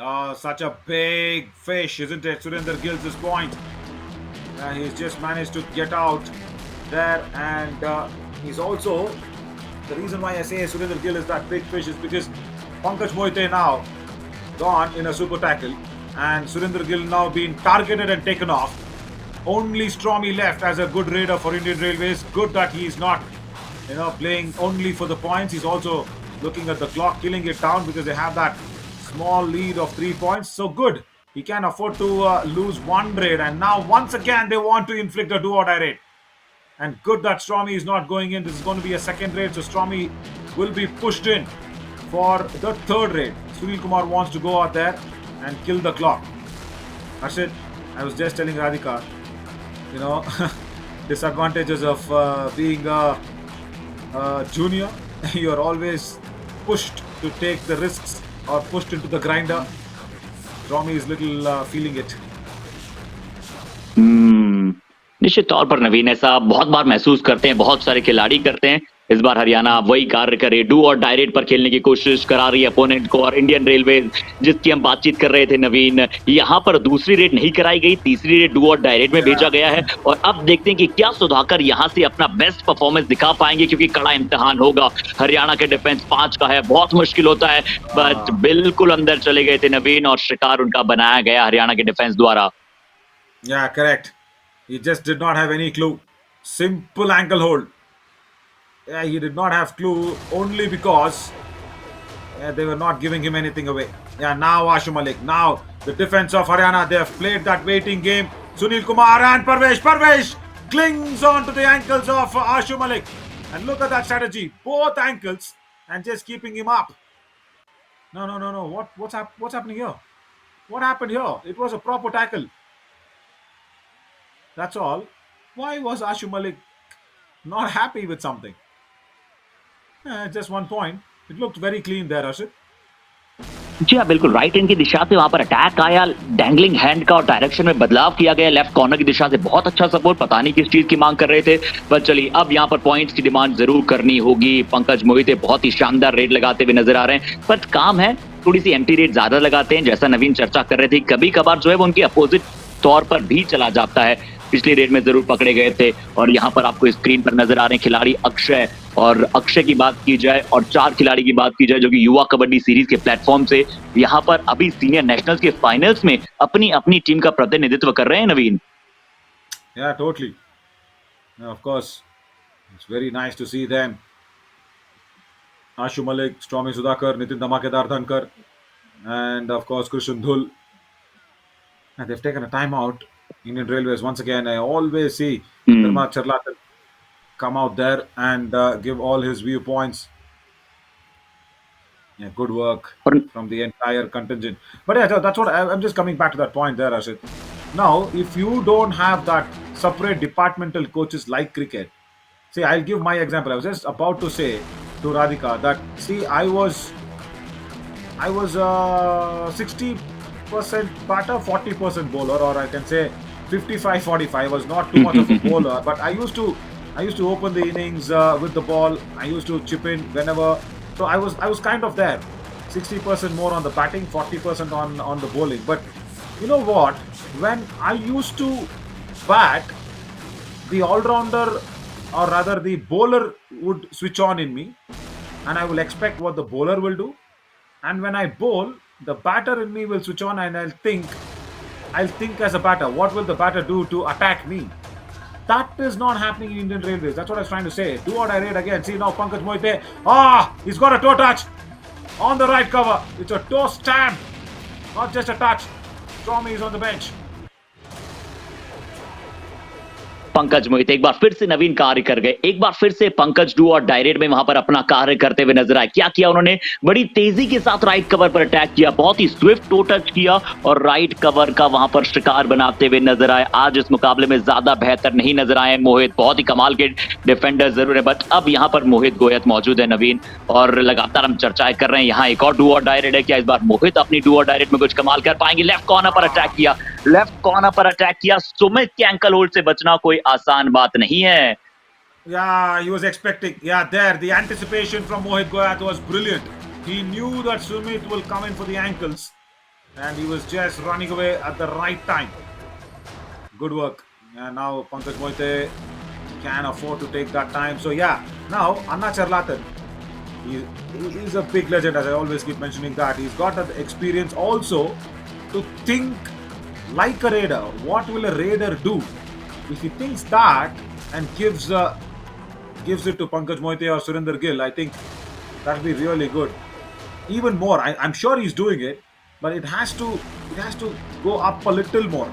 Oh, such a big fish, isn't it? Surinder Gill's this point. He's just managed to get out there, and he's also, the reason why I say Surinder Gill is that big fish is because Pankaj Mohite now gone in a super tackle, and Surinder Gill now being targeted and taken off. Only Stormy left as a good raider for Indian Railways. Good that he's not, playing only for the points. He's also looking at the clock, killing it down because they have that small lead of 3 points. So good. He can afford to lose one raid, and now once again they want to inflict a do or die raid. And good that Stormy is not going in. This is going to be a second raid, so Stormy will be pushed in for the third raid. Sunil Kumar wants to go out there and kill the clock. Harshit, I was just telling Radhika, disadvantages of being a junior. You're always pushed to take the risks or pushed into the grinder. Stormy is little feeling it. निश्चित तौर पर नवीन, ऐसा बहुत बार महसूस करते हैं, बहुत सारे खिलाड़ी करते हैं इस बार हरियाणा वही कार्य करे, डू और डाई रेट पर खेलने की कोशिश करा रही है अपोनेंट को। और इंडियन रेलवे जिसकी हम बातचीत कर रहे थे नवीन, यहाँ पर दूसरी रेट नहीं कराई गई, तीसरी रेट डू और डाई रेट में भेजा गया है। और अब देखते हैं कि क्या सुधाकर यहाँ से अपना बेस्ट परफॉर्मेंस दिखा पाएंगे, क्योंकि कड़ा इम्तिहान होगा। हरियाणा के डिफेंस 5 का है, बहुत मुश्किल होता है, बट बिल्कुल अंदर चले गए थे नवीन और शिकार उनका बनाया गया हरियाणा के डिफेंस द्वारा। Yeah, correct. He just did not have any clue. Simple ankle hold. Yeah, he did not have clue only because they were not giving him anything away. Yeah, now Ashu Malik. Now the defense of Haryana, they have played that waiting game. Sunil Kumar and Parvesh clings on to the ankles of Ashu Malik. And look at that strategy. Both ankles and just keeping him up. No. What's happening here? What happened here? It was a proper tackle. That's all. Why was Ashu Malik not happy with something? Just one point. It looked very clean there, Ashit. जी हाँ, बिल्कुल right hand की दिशा से वहां पर attack आया, dangling hand का और डायरेक्शन में बदलाव किया गया, लेफ्ट कॉर्नर की दिशा से बहुत अच्छा सपोर्ट, पता नहीं किस चीज की मांग कर रहे थे। पर चलिए, अब यहाँ पर पॉइंट्स की डिमांड जरूर करनी होगी। पंकज मोहिते बहुत ही शानदार रेड लगाते हुए नजर आ रहे हैं, पर काम है थोड़ी सी एम्प्टी रेट ज्यादा लगाते हैं, जैसा नवीन चर्चा कर रहे थे। कभी कभार जो है वो उनके अपोजिट तौर पर भी चला जाता है, पिछली रेड में जरूर पकड़े गए थे। और यहाँ पर आपको स्क्रीन पर नजर आ रहे हैं खिलाड़ी अक्षय, और अक्षय की बात की जाए और 4 खिलाड़ी की बात की जाए जो कि युवा कबड्डी सीरीज के प्लेटफॉर्म से यहाँ पर अभी सीनियर नेशनल्स के फाइनल्स में अपनी अपनी टीम का प्रतिनिधित्व कर रहे हैं नवीन। Yeah, totally. Of course, it's very nice to see them. Ashu Malik, Stormy Sudhakar, Nitin Dhamakedar Dhankar, and of course Krishan Dhul. And they've taken a timeout. Indian Railways, once again, I always see Dharma Charlatan come out there and give all his viewpoints. Yeah, good work from the entire contingent. But yeah, that's what I'm just coming back to that point there, Ashit. Now, if you don't have that separate departmental coaches like cricket, see, I'll give my example. I was just about to say to Radhika that, see, I was 60% batter, 40% bowler, or I can say 55-45. I was not too much of a bowler, but I used to open the innings with the ball. I used to chip in whenever. So I was kind of there. 60% more on the batting, 40% on the bowling. But you know what? When I used to bat, the all-rounder, or rather the bowler, would switch on in me, and I will expect what the bowler will do. And when I bowl, the batter in me will switch on, and I'll think as a batter, what will the batter do to attack me? That is not happening in Indian Railways. That's what I was trying to say. Do or die rate again. See now, Pankaj Mohite. He's got a toe touch on the right cover. It's a toe stamp, not just a touch. Stormy is on the bench. Pankaj Mohite एक बार फिर से नवीन कार्य कर गए, एक बार फिर से Pankaj do और डायरेट में वहां पर अपना कार्य करते हुए नजर आए। क्या किया उन्होंने? बड़ी तेजी के साथ राइट कवर पर अटैक किया, बहुत ही स्विफ्ट टो टच किया और राइट कवर का वहां पर शिकार बनाते हुए नजर आए। आज इस मुकाबले में ज्यादा बेहतर नहीं नजर आए मोहित, बहुत ही कमाल के डिफेंडर जरूर है, बट अब यहाँ पर मोहित गोयत मौजूद है नवीन, और लगातार हम चर्चाएं कर रहे हैं। यहाँ एक और डू और डायरेट है, क्या इस बार मोहित अपनी डू और डायरेट में कुछ कमाल कर पाएंगे? लेफ्ट कॉर्नर पर अटैक किया, सुमित के एंकल होल्ड से बचना कोई आसान बात नहीं है। Yeah, he was expecting. Yeah, there the anticipation from Mohit Goyat was brilliant. He knew that Sumit will come in for the ankles, and he was just running away at the right time. Good work. And now Pankaj Mohite can afford to take that time. So yeah, now Anna Charlatan, he's a big legend, as I always keep mentioning that. He's got the experience also to think like a raider. What will a raider do? If he thinks that and gives it to Pankaj Mohite or Surinder Gill, I think that'll be really good. Even more, I'm sure he's doing it, but it has to go up a little more,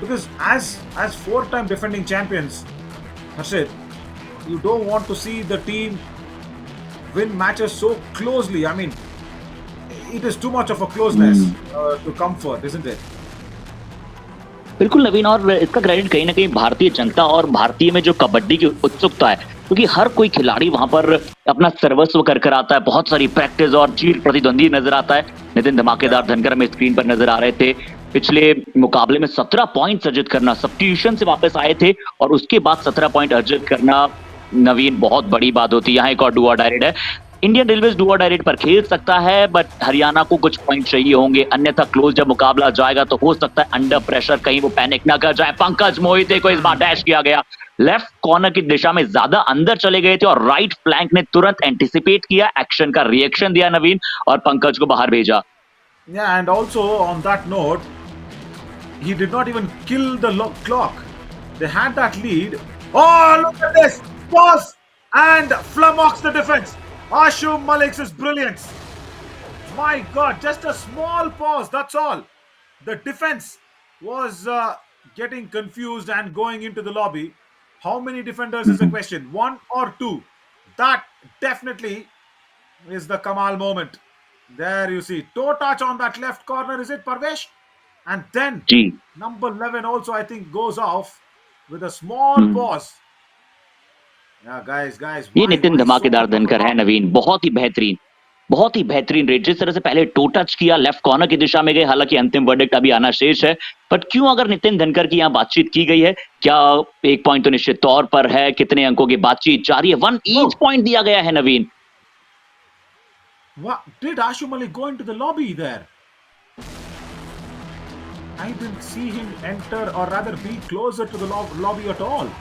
because as 4-time defending champions, Harshit, you don't want to see the team win matches so closely. I mean, it is too much of a closeness to comfort, isn't it? बिल्कुल नवीन, और इसका credit कहीं ना कहीं भारतीय जनता और भारतीय में जो कबड्डी की उत्सुकता है, क्योंकि हर कोई खिलाड़ी वहां पर अपना सर्वस्व कर आता है, बहुत सारी प्रैक्टिस और चीर प्रतिद्वंदी नजर आता है। नितिन धमाकेदार धनकर हमें स्क्रीन पर नजर आ रहे थे, पिछले मुकाबले में 17 पॉइंट अर्जित करना, सब्स्टिट्यूशन से वापस आए थे और उसके बाद 17 पॉइंट अर्जित करना नवीन बहुत बड़ी बात होती है, यहाँ एक और डू और डाई रेड है। इंडियन रेलवेज डू और डाई रेड पर खेल सकता है, बट हरियाणा को कुछ पॉइंट चाहिए होंगे, अन्यथा क्लोज जब मुकाबला जाएगा तो हो सकता है अंडर प्रेशर कहीं वो पैनिक ना कर जाए। पंकज मोहिते को इस बार डैश किया गया, लेफ्ट कॉर्नर की दिशा में ज्यादा अंदर चले गए थे और राइट फ्लैंक ने तुरंत एंटिसिपेट किया, एक्शन का रिएक्शन दिया नवीन और पंकज को बाहर भेजा। Yeah, and also on that note, he did not even kill the clock. They had that lead. Oh, look at this! Pause and flummox the defense. Ashu Malik's brilliance. My God, just a small pause. That's all. The defense was getting confused and going into the lobby. How many defenders is the question? One or two? That definitely is the Kamal moment. There you see toe touch on that left corner. Is it Parvesh? And then ji number 11 also I think goes off with a small pause. Yeah, guys. ये Why Nitin so धमाकेदार धनकर है comfortable? नवीन, बहुत ही बेहतरीन red. जिस तरह से पहले टो टच किया, लेफ्ट कॉर्नर की दिशा में गए, हालांकि अंतिम वर्डिक्ट अभी आना शेष है, बट क्यों अगर नितिन धनकर की यहाँ बातचीत की गई है, क्या एक पॉइंट तो निश्चित तौर पर है, कितने अंकों की बातचीत जारी है, 1 ईच पॉइंट दिया गया है नवीन। What did Ashu Malik go into the lobby there? I didn't see him enter or rather be closer to the lobby at all.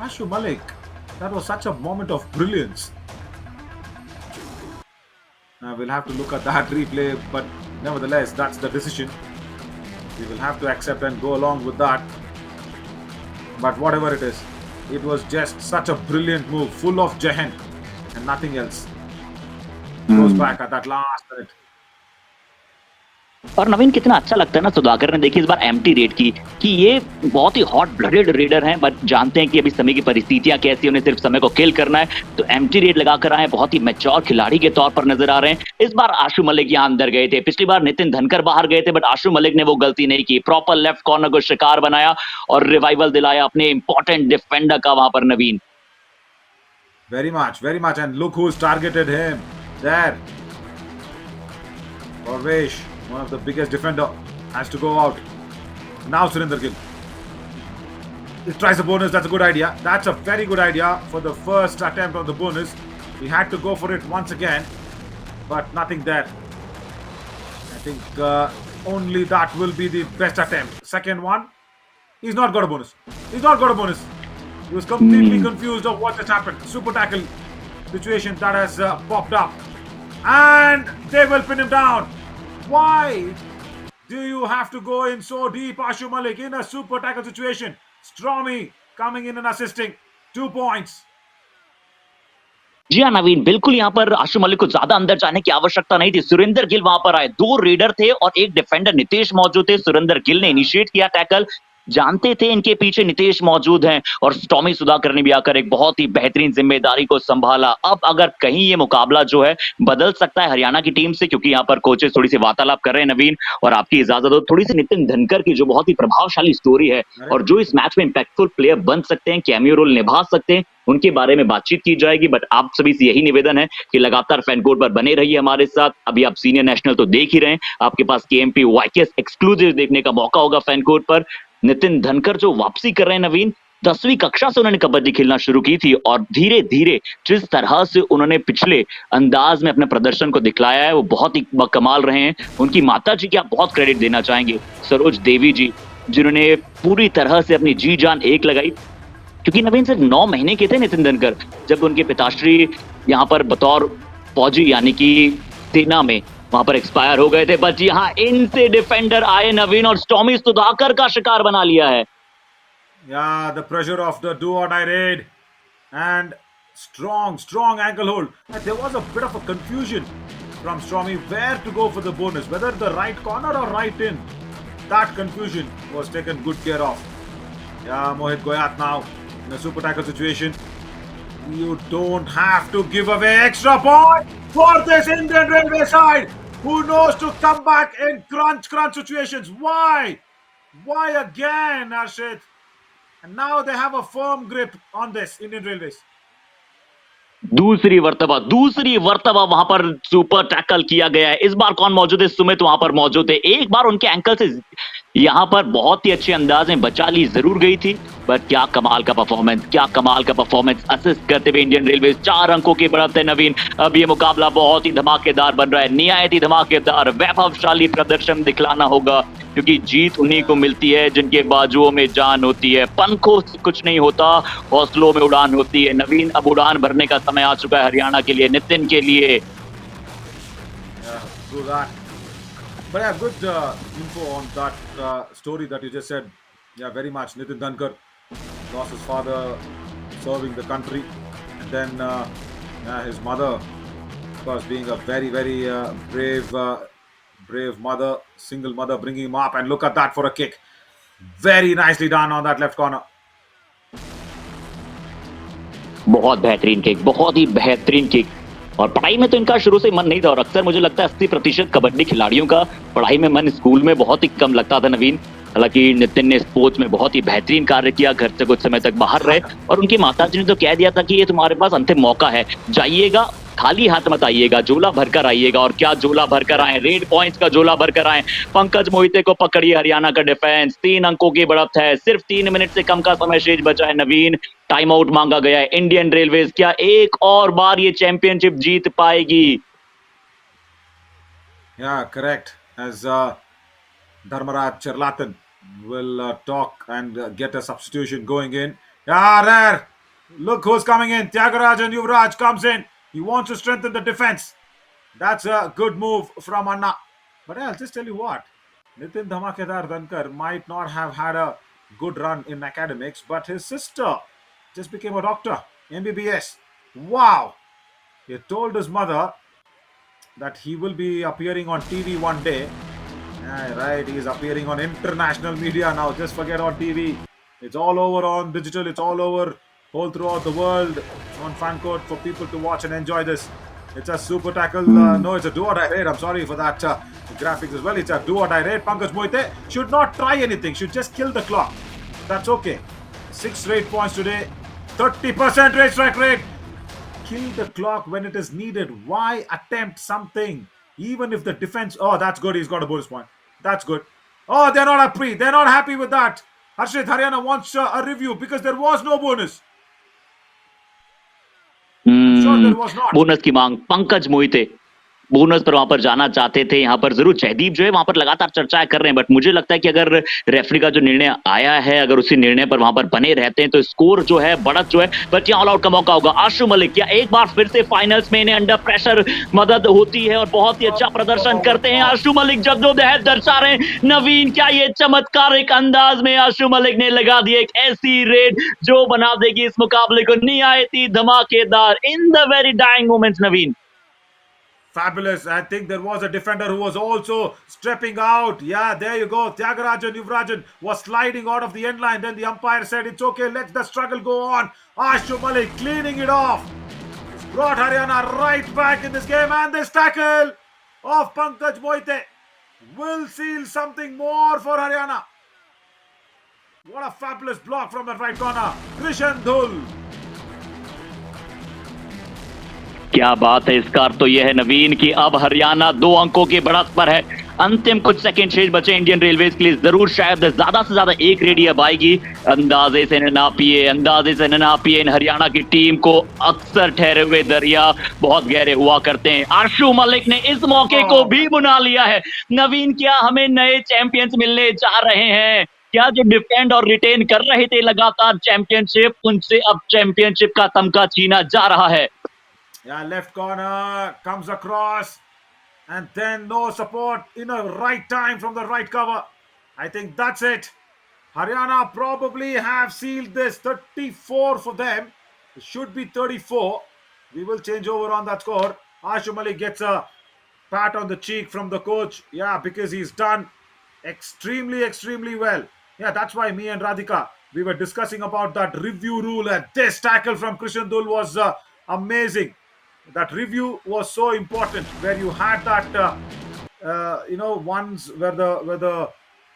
Ashu Malik, that was such a moment of brilliance. We'll have to look at that replay, but nevertheless, that's the decision. We will have to accept and go along with that. But whatever it is, it was just such a brilliant move, full of Jahan and nothing else. Goes back at that last minute. और नवीन कितना अच्छा लगता है ना सुधाकर ने, देखिए इस बार empty red की कि ये बहुत ही हॉट ब्लडेड रेडर हैं, बट जानते हैं कि अभी समय की परिस्थितियां कैसी, उन्हें सिर्फ समय को किल करना है, तो एम्प्टी रेड लगाकर आए, बहुत ही मैच्योर खिलाड़ी के तौर पर नजर आ रहे हैं। इस बार आशु मलिक यहाँ अंदर गए थे, पिछली बार नितिन धनकर बाहर गए थे, बट आशु मलिक ने वो गलती नहीं की, प्रॉपर लेफ्ट कॉर्नर को शिकार बनाया और रिवाइवल दिलाया अपने इंपॉर्टेंट डिफेंडर का वहां पर नवीन। Very much, and look who's targeted him there. Parvesh, one of the biggest defender, has to go out. Now Surinder Gill. He tries the bonus, that's a good idea. That's a very good idea for the first attempt on the bonus. He had to go for it once again, but nothing there. I think only that will be the best attempt. Second one, he's not got a bonus. He was completely confused of what just happened. Super tackle situation that has popped up. And they will pin him down. Why do you have to go in so deep, Ashu Malik, in a super tackle situation? Stormy coming in and assisting. 2 points. जी हाँ नवीन, बिल्कुल यहाँ पर आशु मलिक को ज्यादा अंदर जाने की आवश्यकता नहीं थी। सुरेंद्र गिल वहां पर आए, 2 रेडर थे और एक डिफेंडर नितेश मौजूद थे। सुरेंद्र गिल ने इनिशिएट किया टैकल, जानते थे इनके पीछे नितेश मौजूद हैं और टॉमी सुधाकर ने भी आकर एक बहुत ही बेहतरीन जिम्मेदारी को संभाला। अब अगर कहीं ये मुकाबला जो है बदल सकता है हरियाणा की टीम से, क्योंकि यहाँ पर कोचेस थोड़ी सी वार्तालाप कर रहे हैं नवीन, और आपकी इजाजत हो थोड़ी सी नितिन धनकर की जो बहुत ही प्रभावशाली स्टोरी है और जो इस मैच में इंपैक्टफुल प्लेयर बन सकते हैं, कैमियो रोल निभा सकते हैं, उनके बारे में बातचीत की जाएगी। बट आप सभी से यही निवेदन है कि लगातार फैन कोड पर बने रहिए हमारे साथ। अभी आप सीनियर नेशनल तो देख ही रहे हैं, आपके पास केएमपी वाईकेएस एक्सक्लूसिव देखने का मौका होगा फैन कोड पर। नितिन धनकर जो वापसी कर रहे हैं नवीन, 10वीं कक्षा से उन्होंने कबड्डी खेलना शुरू की थी और धीरे धीरे जिस तरह से उन्होंने पिछले अंदाज में अपने प्रदर्शन को दिखलाया है वो बहुत ही कमाल रहे हैं। उनकी माता जी की आप बहुत क्रेडिट देना चाहेंगे, सरोज देवी जी, जिन्होंने पूरी तरह से अपनी जी जान एक लगाई। क्योंकि नवीन सिर्फ 9 महीने के थे नितिन धनकर जब उनके पिताश्री यहाँ पर बतौर फौजी यानी कि सेना में वहां पर एक्सपायर हो गए थे, बट यहाँ इनसे डिफेंडर आए नवीन और टॉमी सुधाकर का शिकार बना लिया है। Yeah, the pressure of the do or die raid and strong ankle hold. And there was a bit of a confusion from Stormy where to go for the bonus, whether the right corner or right in. That confusion was taken good care of. Yeah, Mohit Goyat now in a super tackle situation. You don't have to give away extra point for this Indian Railway side who knows to come back in crunch situations. Why? Why again, Arshit? And now they have a firm grip on this Indian Railways. दूसरी वर्तबा वहां पर super tackle किया गया है। इस बार कौन मौजूद है? सुमित वहां पर मौजूद है। एक बार उनके एंकल से यहां पर बहुत ही अच्छे अंदाज में बचा ली जरूर गई थी, बट क्या कमाल का परफॉर्मेंस, क्या कमाल का परफॉर्मेंस। असिस्ट करते हुए इंडियन रेलवे 4 अंकों की बढ़त है नवीन। अब ये मुकाबला बहुत ही धमाकेदार बन रहा है, निहायत ही धमाकेदार, वैभवशाली प्रदर्शन दिखलाना होगा, क्योंकि जीत उन्हीं को मिलती है जिनके बाजुओं में जान होती है। पंखों से कुछ नहीं होता, हौसलों में उड़ान होती है। नवीन, अब उड़ान भरने का समय आ चुका है हरियाणा के लिए, नितिन के लिए। Yeah, true that. But yeah, good info on that story that you just said. Yeah, very much. Nitin Dhankar lost his father serving the country, and then yeah, his mother, of course, being a very, very brave mother, single mother, bringing him up. And look at that for a kick. Very nicely done on that left corner. बहुत बेहतरीन kick, बहुत ही बेहतरीन kick. और पढ़ाई में तो इनका शुरू से मन नहीं था, और अक्सर मुझे लगता है 80% कबड्डी खिलाड़ियों का पढ़ाई में मन स्कूल में बहुत ही कम लगता था नवीन। हालांकि नितिन ने स्पोर्ट्स में बहुत ही बेहतरीन कार्य किया, घर से कुछ समय तक बाहर रहे, और उनकी माताजी ने तो कह दिया था कि ये तुम्हारे पास अंतिम मौका है, जाइएगा, खाली हाथ मत आइएगा, झोला भरकर आइएगा। और क्या झोला भरकर आए, रेड पॉइंट्स का झोला भरकर आए। पंकज मोहिते को पकड़िए हरियाणा का डिफेंस, 3 अंकों की बढ़त है, सिर्फ 3 मिनट से कम का समय शेष बचा है नवीन। टाइम आउट मांगा गया है। इंडियन रेलवेज क्या एक और बार ये चैंपियनशिप जीत पाएगी? Yeah, correct. As Dharmaraj Cherlatan will talk and get a substitution going in. Yeah, there. Look who's coming in. Tyagarajan and Yuvraj comes in. He wants to strengthen the defense. That's a good move from Anna. But I'll just tell you what. Nitin Dhamakedar Dhankar might not have had a good run in academics, but his sister just became a doctor, MBBS. Wow. He told his mother that he will be appearing on TV one day. Yeah, right, he's appearing on international media now. Just forget on TV. It's all over on digital. It's all over all throughout the world on Fancourt for people to watch and enjoy this. It's a super tackle. No, it's a do or die raid. I'm sorry for that graphics as well. It's a do or die raid. Pankaj Moite should not try anything. Should just kill the clock. That's okay. 6 raid points today. 30% raid strike rate. Kill the clock when it is needed. Why attempt something? Even if the defense. Oh, that's good. He's got a bonus point. That's good. Oh, they're not happy. They're not happy with that. Harshit Haryana wants a review because there was no bonus. Sure, there was not. Bonus की मांग, Pankaj Mohite bonus पर वहां पर जाना चाहते थे। यहाँ पर जरूर जयदीप जो है वहां पर लगातार चर्चाएं कर रहे हैं, बट मुझे लगता है कि अगर रेफरी का जो निर्णय आया है, अगर उसी निर्णय पर वहां पर बने रहते हैं तो स्कोर जो है, बढ़त जो है, बल्कि ऑल आउट का मौका होगा। आशु मलिक क्या एक बार फिर से फाइनल्स में इन्हें अंडर प्रेशर मदद होती है और बहुत ही अच्छा प्रदर्शन करते हैं। आशु मलिक जद्दोजहद दर्शा रहे हैं। नवीन, क्या ये चमत्कारिक अंदाज में आशु मलिक ने लगा दी एक ऐसी रेड जो बना देगी इस मुकाबले को निहायत ही धमाकेदार in the very dying moments. Naveen, Fabulous. I think there was a defender who was also stepping out. Yeah, there you go. Tyagarajan Yuvrajan was sliding out of the end line. Then the umpire said, it's okay, let the struggle go on. Ashu Malik cleaning it off. It's brought Haryana right back in this game. And this tackle of Pankaj Moite will seal something more for Haryana. What a fabulous block from the right corner. Krishan Dhul. क्या बात है। इसका अर्थ तो यह है नवीन कि अब हरियाणा 2 अंकों की बढ़त पर है। अंतिम कुछ सेकंड शेष बचे इंडियन रेलवेज के लिए। जरूर शायद ज्यादा से ज्यादा एक रेडी अब आएगी। अंदाजे से न नापिए इन हरियाणा की टीम को अक्सर ठहरे हुए दरिया बहुत गहरे हुआ करते हैं। आशु मलिक ने इस मौके को भी बुना लिया है। नवीन, क्या हमें नए चैंपियंस मिलने जा रहे हैं? क्या जो डिफेंड और रिटेन कर रहे थे लगातार चैंपियनशिप, उनसे अब चैंपियनशिप का तमगा छीना जा रहा है। Yeah, left corner comes across, and then no support in a right time from the right cover. I think that's it. Haryana probably have sealed this. 34 for them. It should be 34. We will change over on that score. Ashu Malik gets a pat on the cheek from the coach. Yeah, because he's done extremely well. Yeah, that's why me and Radhika, we were discussing about that review rule, and this tackle from Krishan Dhul was amazing. That review was so important, where you had that ones where the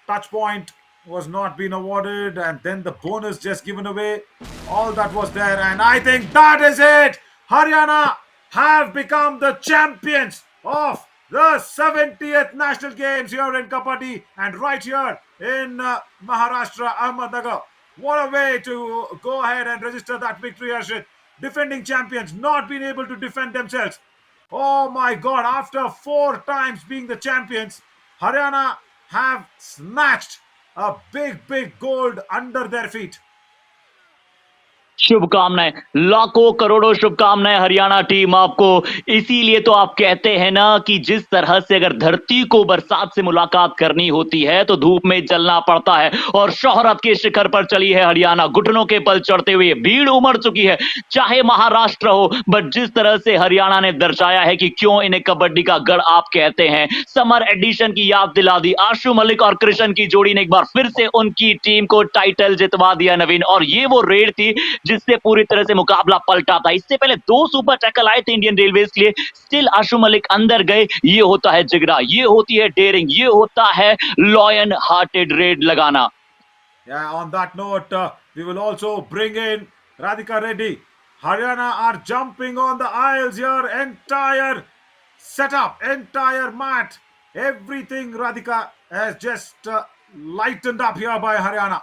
touch point was not being awarded, and then the bonus just given away. All that was there, and I think that is it. Haryana have become the champions of the 70th National Games here in Kabaddi, and right here in Maharashtra, Ahmednagar. What a way to go ahead and register that victory, Harshit. Defending champions not being able to defend themselves. Oh my God, after 4 times being the champions, Haryana have snatched a big gold under their feet. शुभकामनाएं, लाखों करोड़ों शुभकामनाएं Haryana team आपको। इसीलिए तो आप कहते हैं ना कि जिस तरह से अगर धरती को बरसात से मुलाकात करनी होती है तो धूप में जलना पड़ता है, और शोहरत के शिखर पर चली है हरियाणा, घुटनों के बल चढ़ते हुए। भीड़ उमड़ चुकी है, चाहे महाराष्ट्र हो, बट जिस तरह से हरियाणा ने दर्शाया है कि क्यों इन्हें कबड्डी का गढ़ आप कहते हैं। समर एडिशन की याद दिला दी, आशु मलिक और कृष्ण की जोड़ी ने एक बार फिर से उनकी टीम को टाइटल जितवा दिया नवीन, और ये वो रेड थी जिससे पूरी तरह से मुकाबला पलटा था। इससे पहले 2 सुपर टैकल आए थे इंडियन रेलवेज के लिए, स्टिल आशु मलिक अंदर गए। ये होता है जिगरा, ये होती है डेयरिंग, ये होता है लॉयन हार्टेड रेड लगाना। Yeah, on that note, we will also bring in Radhika Reddy. Haryana are jumping on the aisles here. Entire setup, entire mat, everything, Radhika, has just lightened up here by Haryana.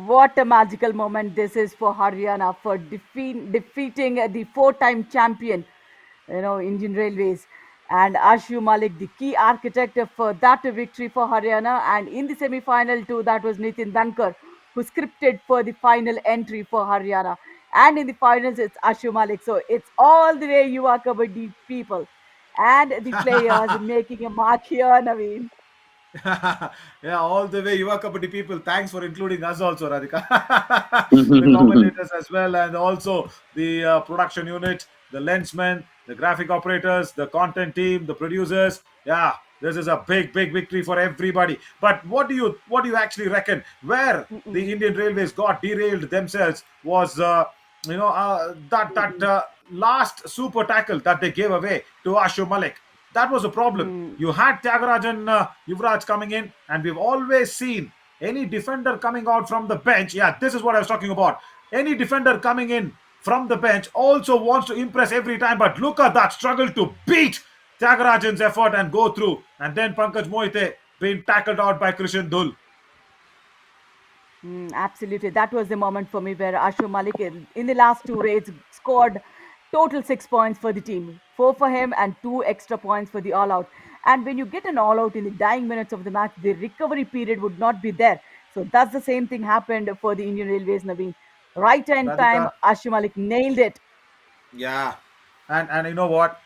What a magical moment this is for Haryana for defeating the 4-time champion, Indian Railways. And Ashu Malik, the key architect for that victory for Haryana. And in the semi-final too, that was Nitin Dankar, who scripted for the final entry for Haryana. And in the finals, it's Ashu Malik. So it's all the way Yuva Kabaddi people and the players making a mark here, Naveen. Yeah, all the way Yuva Kabaddi people. Thanks for including us also, Radhika. The commentators as well, and also the production unit, the lensmen, the graphic operators, the content team, the producers. Yeah, this is a big victory for everybody. But what do you actually reckon? Where the Indian Railways got derailed themselves was that last super tackle that they gave away to Ashu Malik. That was a problem. You had Tyagarajan Yuvraj coming in, and we've always seen any defender coming out from the bench. Yeah, this is what I was talking about. Any defender coming in from the bench also wants to impress every time, but look at that struggle to beat Tyagarajan's effort and go through. And then Pankaj Mohite being tackled out by Krishan Dhul. Absolutely. That was the moment for me where Ashu Malik in the last 2 raids scored total 6 points for the team. 4 for him and 2 extra points for the all-out. And when you get an all-out in the dying minutes of the match, the recovery period would not be there. So that's the same thing happened for the Indian Railways, Naveen. Right in time, Ashu Malik nailed it. Yeah, and you know what?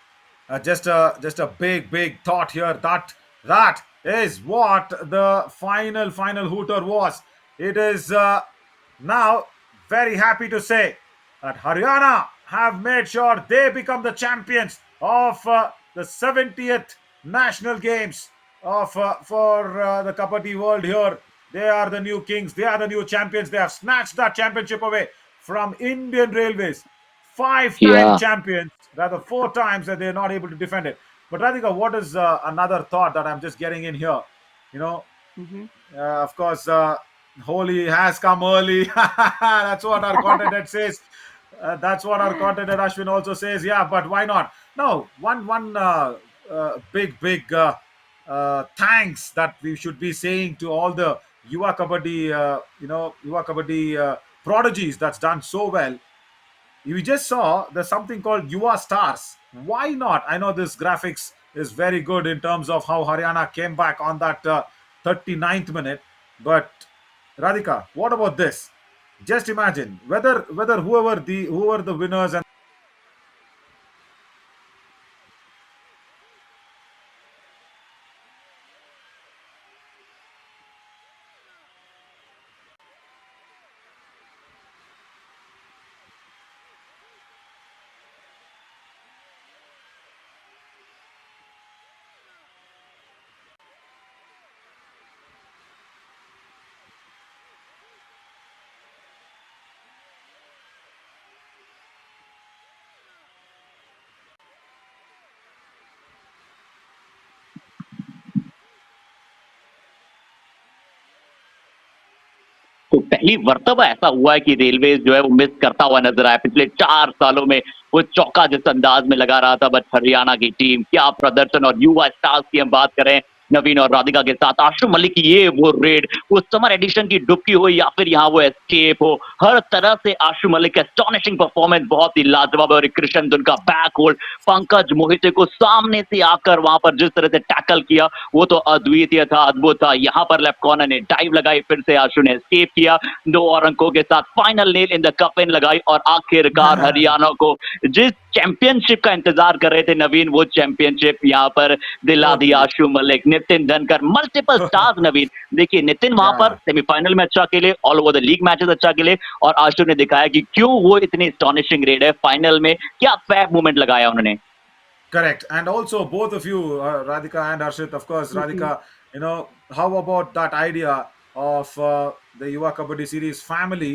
Just a big thought here. That is what the final hooter was. It is now very happy to say that Haryana have made sure they become the champions of the 70th National Games of for the Kabaddi world here. They are the new kings. They are the new champions. They have snatched that championship away from Indian Railways. 5-time champions, rather 4 times that they're not able to defend it. But Radhika, what is another thought that I'm just getting in here? Of course, Holi has come early. That's what our content head says. That's what our content head Ashwin also says. Yeah, but why not? No, one big thanks that we should be saying to all the Yuva Kabaddi prodigies that's done so well. We just saw there's something called Yuva Stars. Why not? I know this graphics is very good in terms of how Haryana came back on that 39th minute. But Radhika, what about this? Just imagine whether whoever the winners and तो पहली मर्तबा ऐसा हुआ है कि railway जो है वो मिस करता हुआ नजर आया। पिछले 4 सालों में वो चौका जिस अंदाज में लगा रहा था, बट हरियाणा की टीम क्या प्रदर्शन, और युवा स्टार्स की हम बात करें नवीन और राधिका के साथ। आशु मलिक की ये वो रेड, वो समर एडिशन की डुबकी हो या फिर यहाँ वो एस्केप हो, हर तरह से आशु मलिक का एस्टॉनिशिंग परफॉर्मेंस बहुत ही लाजवाब है। और कृष्ण दुन का बैक होल्ड, पंकज मोहिते को सामने से आकर वहां पर जिस तरह से टैकल किया वो तो अद्वितीय था, अद्भुत था। यहाँ पर लेफ्ट कॉर्नर ने डाइव लगाई, फिर से आशु ने एस्केप किया, 2 और अंकों के साथ फाइनल नेल इन द कफिन लगाई और आखिरकार हरियाणा को जिस चैंपियनशिप का इंतजार कर रहे थे नवीन, वो चैंपियनशिप यहाँ पर दिला दिया आशु मलिक। नितिन धनकर, मल्टीपल स्टार्स नवीन। देखिए नितिन वहां पर सेमीफाइनल में अच्छा खेले, all over the league matches अच्छा खेले, और आशु ने दिखाया कि क्यों वो इतनी एस्टॉनिशिंग रेड है। फाइनल में क्या फैब मूवमेंट लगाया उन्होंने। Correct. And also, both of you, Radhika and Harshit, of course, Mhm. Radhika, how about that idea of the Yuva Kabaddi Series family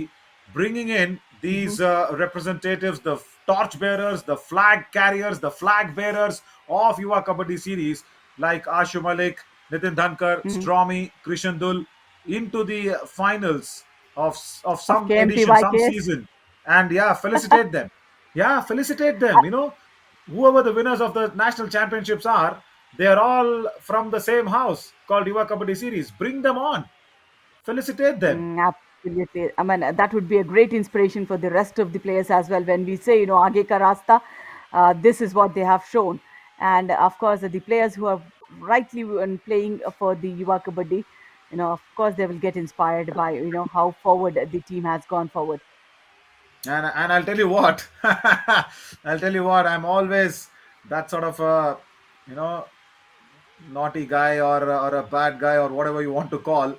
bringing in Mhm. these representatives, the torch bearers, the flag carriers, the flag bearers of Yuva Kabaddi Series, like Ashu Malik, Nitin Dhankar, Mhm. Stromy, Krishan Dul, into the finals of Of some edition, some KMPYKs. season. And yeah, felicitate them. Yeah, felicitate them. Whoever the winners of the national championships are, they are all from the same house called Yuva Kabaddi Series. Bring them on. Felicitate them. Absolutely. I mean, that would be a great inspiration for the rest of the players as well. When we say, Aage ka rasta, this is what they have shown. And of course, the players who are rightly playing for the Yuva Kabaddi, of course, they will get inspired by, how forward the team has gone forward. And I'll tell you what, I'll tell you what, I'm always that sort of a, you know, naughty guy or a bad guy or whatever you want to call.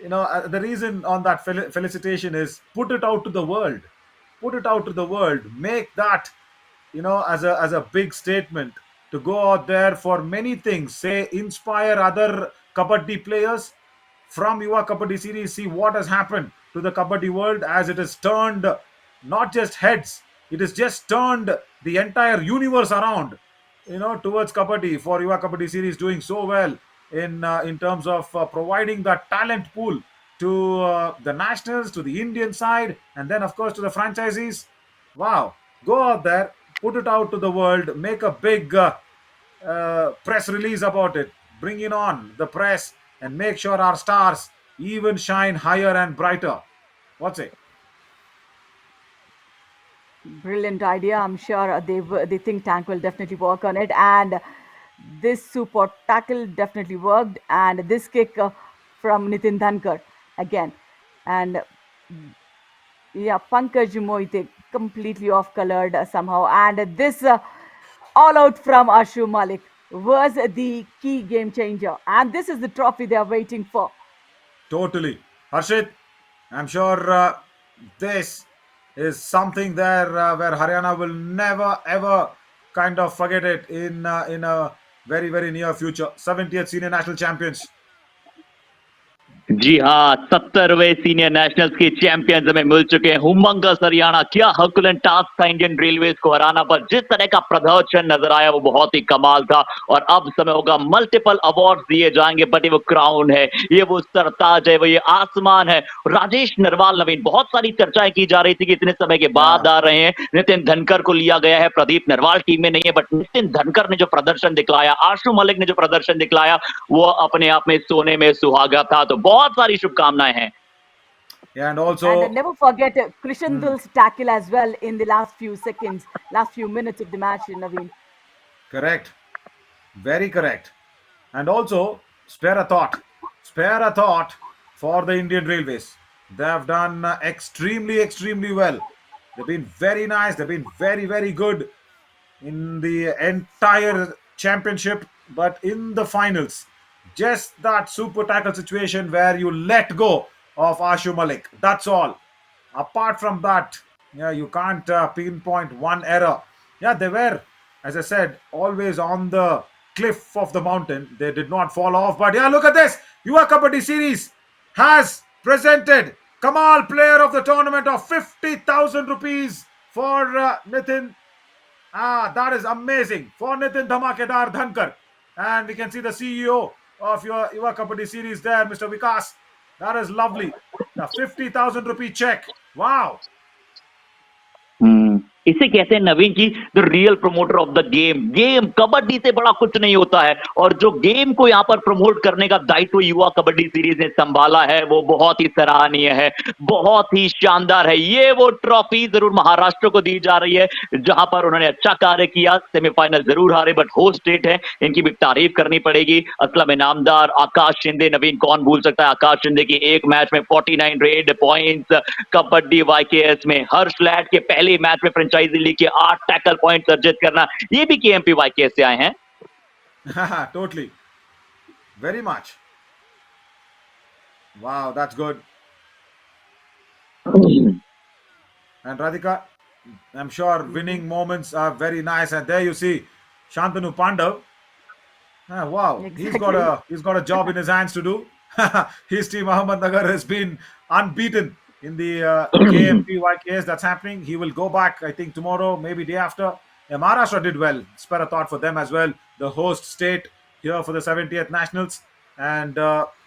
The reason on that felicitation is put it out to the world. Put it out to the world. Make that, as a big statement to go out there for many things. Say, inspire other kabaddi players from Yuva Kabaddi Series. See what has happened to the kabaddi world as it has turned not just heads, it has just turned the entire universe around, towards kabaddi. For Yuva Kabaddi Series doing so well in terms of providing that talent pool to the nationals, to the Indian side, and then of course to the franchisees. Wow, go out there, put it out to the world, make a big press release about it, bring in on the press, and make sure our stars even shine higher and brighter. What's it? Brilliant idea. I'm sure the think tank will definitely work on it. And this super tackle definitely worked. And this kick from Nitin Dhankar again. And yeah, Pankaj Moite completely off colored somehow. And this all out from Ashu Malik was the key game changer. And this is the trophy they are waiting for. Totally. Harshit, I'm sure this is something there where Haryana will never ever kind of forget it in a very very near future. 70th senior national champions. जी हाँ, 70वें senior nationals के champions हमें मिल चुके हैं। हुमंगस हरियाणा, क्या हरकुलेंट task था Indian railways को हराना पर। जिस तरह का प्रदर्शन नजर आया वो बहुत ही कमाल था। और अब समय होगा, मल्टीपल अवार्ड्स दिए जाएंगे, बट ये वो क्राउन है, ये वो सरताज है, वो ये आसमान है। राजेश नरवाल नवीन, बहुत सारी चर्चाएं की जा रही थी कि इतने समय के बाद Yeah. आ रहे हैं। नितिन धनकर को लिया गया है, प्रदीप नरवाल टीम में नहीं है, बट नितिन धनकर ने जो प्रदर्शन दिखलाया, आशु मलिक ने जो प्रदर्शन दिखलाया, वो अपने आप में सोने में सुहागा था। तो बहुत सारी शुभकामनाएं हैं। Yeah, and And also, never forget Krishandul's tackle as well in the last few seconds, last few minutes of the match, Naveen. correct. Very correct. And also, spare a thought for the Indian Railways. They have done extremely, extremely well. They've been very nice. They've been very, very good in the entire championship, but in the finals, just that super tackle situation where you let go of Ashu Malik. That's all. Apart from that, yeah, you can't pinpoint one error. Yeah, they were, as I said, always on the cliff of the mountain. They did not fall off. But yeah, look at this. Yuva Kabaddi Series has presented Kamal Player of the Tournament of 50,000 rupees for Nitin. That is amazing for Nitin Dhamakedar Dhankar. And we can see the CEO of your Yuva Kabaddi Series there, Mr. Vikas. That is lovely. The 50,000 rupee check. Wow. इसे कहते हैं Naveen ji the real promoter of the game kabaddi से बड़ा कुछ नहीं होता है और जो गेम को यहाँ पर प्रमोट करने का दायित्व युवा कबड्डी सीरीज ने संभाला है वो बहुत ही सराहनीय है, बहुत ही शानदार है। ये वो ट्रॉफी जरूर महाराष्ट्र को दी जा रही है जहां पर उन्होंने अच्छा कार्य किया, सेमीफाइनल जरूर हारे बट होस्ट स्टेट है, इनकी भी तारीफ करनी पड़ेगी। असलम इनामदार, आकाश शिंदे, नवीन कौन भूल सकता है आकाश शिंदे की एक मैच में 49 रेड पॉइंट्स, कबड्डी वाईकेएस में हर्ष लैट के पहले मैच में फ्रेंचाइजी लीग के 8 टैकल पॉइंट अर्जित करना, ये भी केएमपी वाईकेएस से आए हैं। Totally. Very much. Wow, that's good. And Radhika, I'm sure winning moments are very nice. And there you see Shantanu Pandav. Ah, wow, Exactly. he's got a job in his hands to do. His team Ahmednagar has been unbeaten in the KMP YKS that's happening. He will go back, I think, tomorrow, maybe day after. Yeah, Maharashtra did well. Spare a thought for them as well. The host state here for the 70th Nationals. And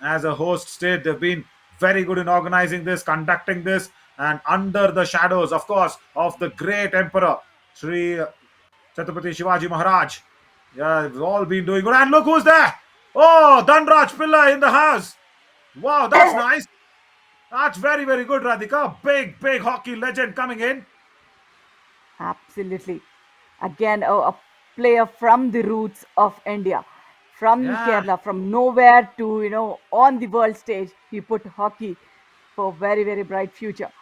as a host state, they've been very good in organizing this, conducting this, and under the shadows, of course, of the great emperor, Sri Chhatrapati Shivaji Maharaj. Yeah, we've all been doing good. And look who's there! Oh, Dhanraj Pillai in the house. Wow, that's nice. That's very, very good, Radhika. Big, big hockey legend coming in. Absolutely. Again, a player from the roots of India, from Yeah, Kerala, from nowhere to, on the world stage, he put hockey for very, very bright future.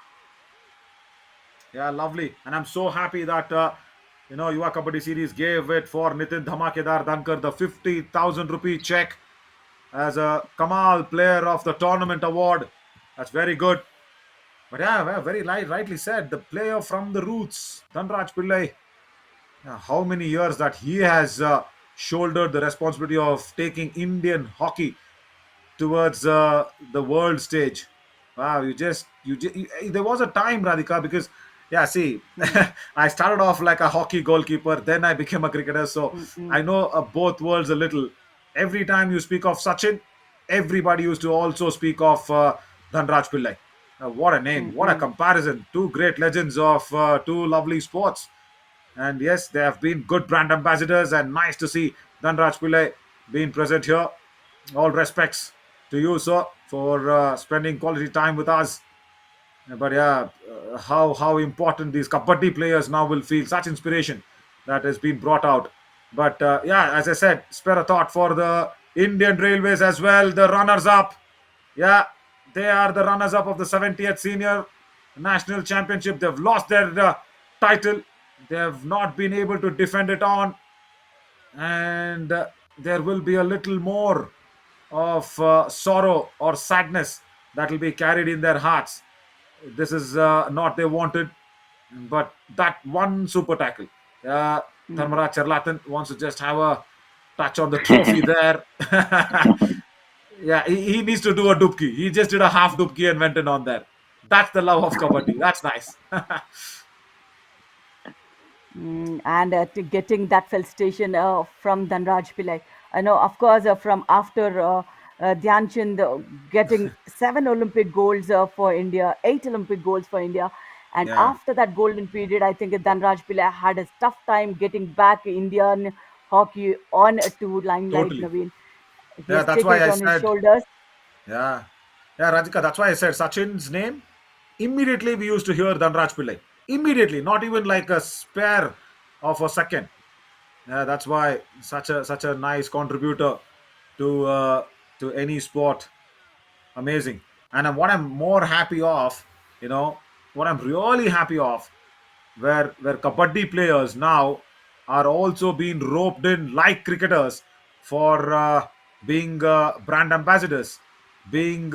yeah, lovely. And I'm so happy that, Yuva Kabaddi Series gave it for Nitin Dhamakedar Dhankar the 50,000 rupee check as a Kamal Player of the Tournament award. That's very good. But yeah, well, very rightly said. The player from the roots, Dhanraj Pillai. Yeah, how many years that he has shouldered the responsibility of taking Indian hockey towards the world stage. Wow, there was a time, Radhika, because yeah, see, Mm, I started off like a hockey goalkeeper, then I became a cricketer, so mm, mm, I know both worlds a little. Every time you speak of Sachin, everybody used to also speak of Dhanraj Pillai. What a name, mm, what a mm. comparison. Two great legends of two lovely sports. And yes, they have been good brand ambassadors, and nice to see Dhanraj Pillai being present here. All respects to you, sir, for spending quality time with us. But yeah, how important these kabaddi players now will feel. Such inspiration that has been brought out. But yeah, as I said, spare a thought for the Indian Railways as well. The runners up. Yeah, they are the runners up of the 70th Senior National Championship. They've lost their title. They have not been able to defend it on, and there will be a little more of sorrow or sadness that will be carried in their hearts. This is not they wanted, but that one super tackle. Mm. Dharmaraj Charlatan wants to just have a touch on the trophy there. Yeah, he needs to do a dubki. He just did a half dubki and went in on there. That's the love of kabaddi. That's nice. And to getting that felicitation from Dhanraj Pillai. I know, of course, from after Dhyan Chand getting 7 Olympic golds for India, 8 Olympic golds for India. And Yeah, after that golden period, I think Dhanraj Pillai had a tough time getting back Indian hockey on to limelight, totally. Naveen. He Yeah, has that's taken why it I on his said, shoulders. yeah. Yeah, Rajika, that's why I said Sachin's name. Immediately we used to hear Dhanraj Pillai. Immediately, not even like a spare of a second. Yeah, that's why such a nice contributor to any sport. Amazing. And what I'm more happy of, you know, what I'm really happy of, where kabaddi players now are also being roped in like cricketers for being brand ambassadors, being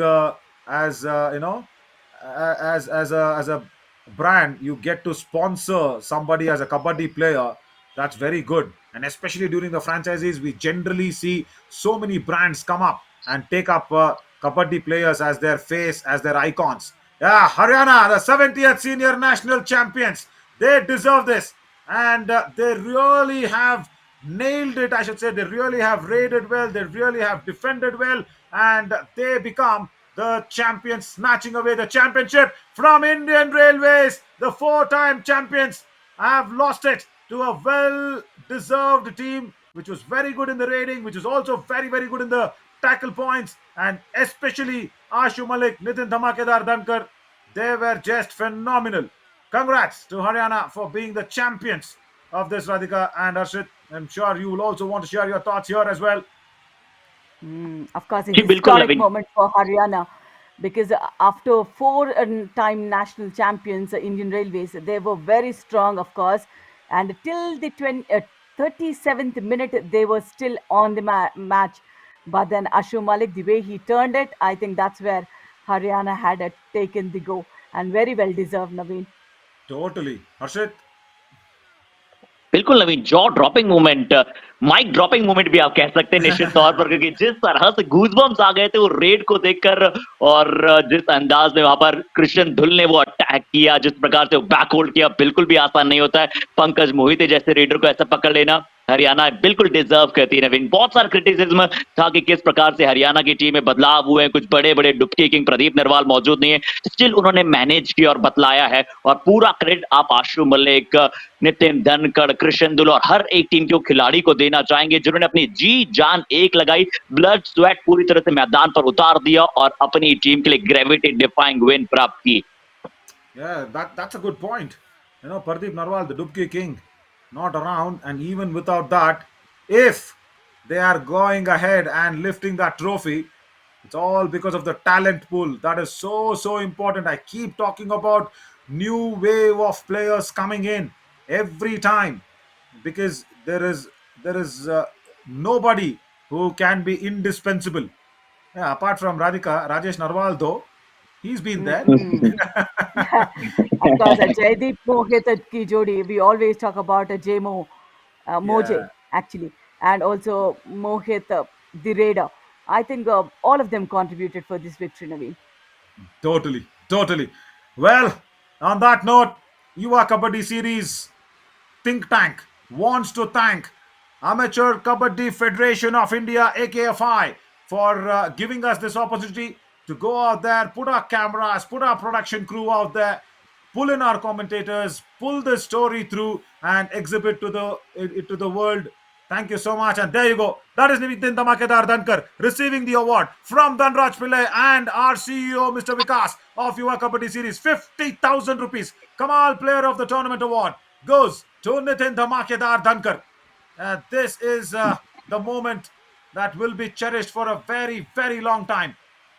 as as a brand, you get to sponsor somebody as a kabaddi player. That's very good, and especially during the franchises, we generally see so many brands come up and take up kabaddi players as their face, as their icons. Yeah, Haryana, the 70th senior national champions, they deserve this, and they really have nailed it. I should say they really have raided well. They really have defended well, and they become the champions, snatching away the championship from Indian Railways, the four-time champions. have lost it to a well-deserved team, which was very good in the rating, which was also very, very good in the tackle points, and especially Ashu Malik, Nitin Dhamakedar Dhankar. They were just phenomenal. Congrats to Haryana for being the champions of this, Radhika and Harshit. I'm sure you will also want to share your thoughts here as well. Of course, a जी बिल्कुल historic Naveen moment for Haryana because after four-time national champions, Indian Railways, they were very strong, of course, and till the 37th minute, they were still on the match. But then Ashu Malik, the way he turned it, I think that's where Haryana had taken the go and very well deserved, Naveen. Totally. Harshit? बिल्कुल Naveen, jaw dropping moment, mic dropping moment भी आप कह सकते हैं निश्चित तौर पर, क्योंकि जिस तरह से गूजबम्स आ गए थे वो रेड को देखकर, और जिस अंदाज में वहां पर कृष्ण धुल ने वो अटैक किया, जिस प्रकार से वो बैक होल्ड किया, बिल्कुल भी आसान नहीं होता है पंकज मोहिते जैसे रेडर को ऐसा पकड़ लेना। हरियाणा बिल्कुल डिजर्व करती है नवीन। बहुत सारा क्रिटिसिज्म था कि किस प्रकार से हरियाणा की टीम में बदलाव हुए हैं, कुछ बड़े बड़े डुबकी किंग प्रदीप नरवाल मौजूद नहीं है, स्टिल उन्होंने मैनेज किया और बतलाया है, और पूरा क्रेडिट आप आशु मलिक, नितिन धनखड़, कृष्ण दुल और हर एक टीम के खिलाड़ी को देना चाहेंगे जिन्होंने अपनी जी जान एक लगाई, ब्लड स्वेट पूरी तरह से मैदान पर उतार दिया और अपनी टीम के लिए ग्रेविटी डिफाइंग विन प्राप्त की। Yeah, that's a good point. Pardeep Narwal, the Dubki King, not around, and even without that, if they are going ahead and lifting that trophy, it's all because of the talent pool. That is so important. I keep talking about new wave of players coming in every time because there is nobody who can be indispensable. Yeah, apart from Radhika, Rajesh Narwal though, he's been there. Mm-mm. Of course, Jaideep Mohit ki jodi. We always talk about Moje Yeah. actually, and also Mohit the Raider. I think all of them contributed for this victory, Naveen. Totally. Well, on that note, Yuva Kabaddi Series Think Tank wants to thank Amateur Kabaddi Federation of India, AKFI, for giving us this opportunity to go out there, put our cameras, put our production crew out there, pull in our commentators, pull the story through, and exhibit it to the world. Thank you so much. And there you go. That is Nitin Dhamakedar Dhankar receiving the award from Dhanraj Pillai and our CEO, Mr. Vikas of Yuva Kabaddi Series. 50,000 rupees. Kamal Player of the Tournament Award goes to Nitin Dhamakedar Dhankar. This is the moment that will be cherished for a very long time.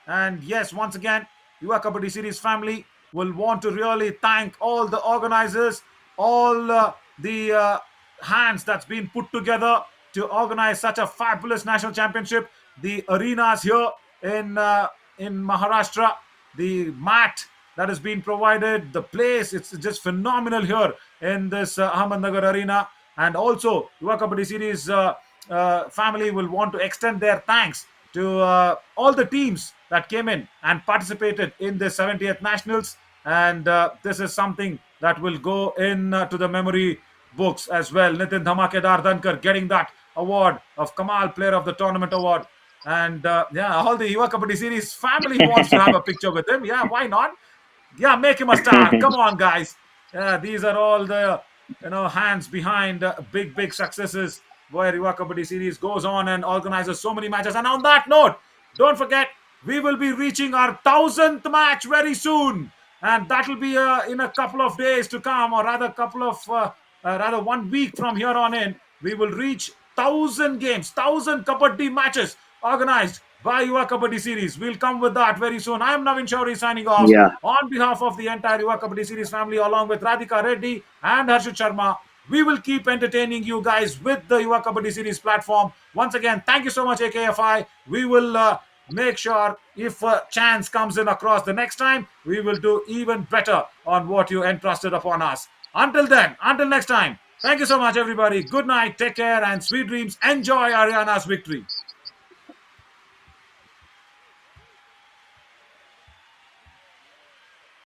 And yes, once again, Yuva Kabaddi Series family will want to really thank all the organizers, all the hands that's been put together to organize such a fabulous national championship. The arenas here in Maharashtra, the mat that has been provided, the place, it's just phenomenal here in this Ahmednagar arena. And also, Yuva Kabaddi Series family will want to extend their thanks to all the teams that came in and participated in the 70th Nationals. And this is something that will go in to the memory books as well. Nitin Dhamakedar Dhankar getting that award of Kamal Player of the Tournament Award. And yeah, all the Yuva Kabaddi Series family wants to have a picture with him. Yeah, why not? Yeah, make him a star. Come on, guys. These are all the hands behind big successes where Yuva Kabaddi Series goes on and organizes so many matches. And on that note, don't forget, we will be reaching our 1,000th match very soon, and that will be in a couple of days to come, or rather, rather 1 week from here on in. We will reach 1,000 games, 1,000 Kabaddi matches organized by Yuva Kabaddi Series. We'll come with that very soon. I am Navin Shauri signing off Yeah. on behalf of the entire Yuva Kabaddi Series family, along with Radhika Reddy and Harshit Sharma. We will keep entertaining you guys with the Yuva Kabaddi Series platform. Once again, thank you so much, AKFI. We will make sure if a chance comes in across the next time, we will do even better on what you entrusted upon us. Until then, until next time, thank you so much, everybody. Good night, take care, and sweet dreams. Enjoy Ariana's victory.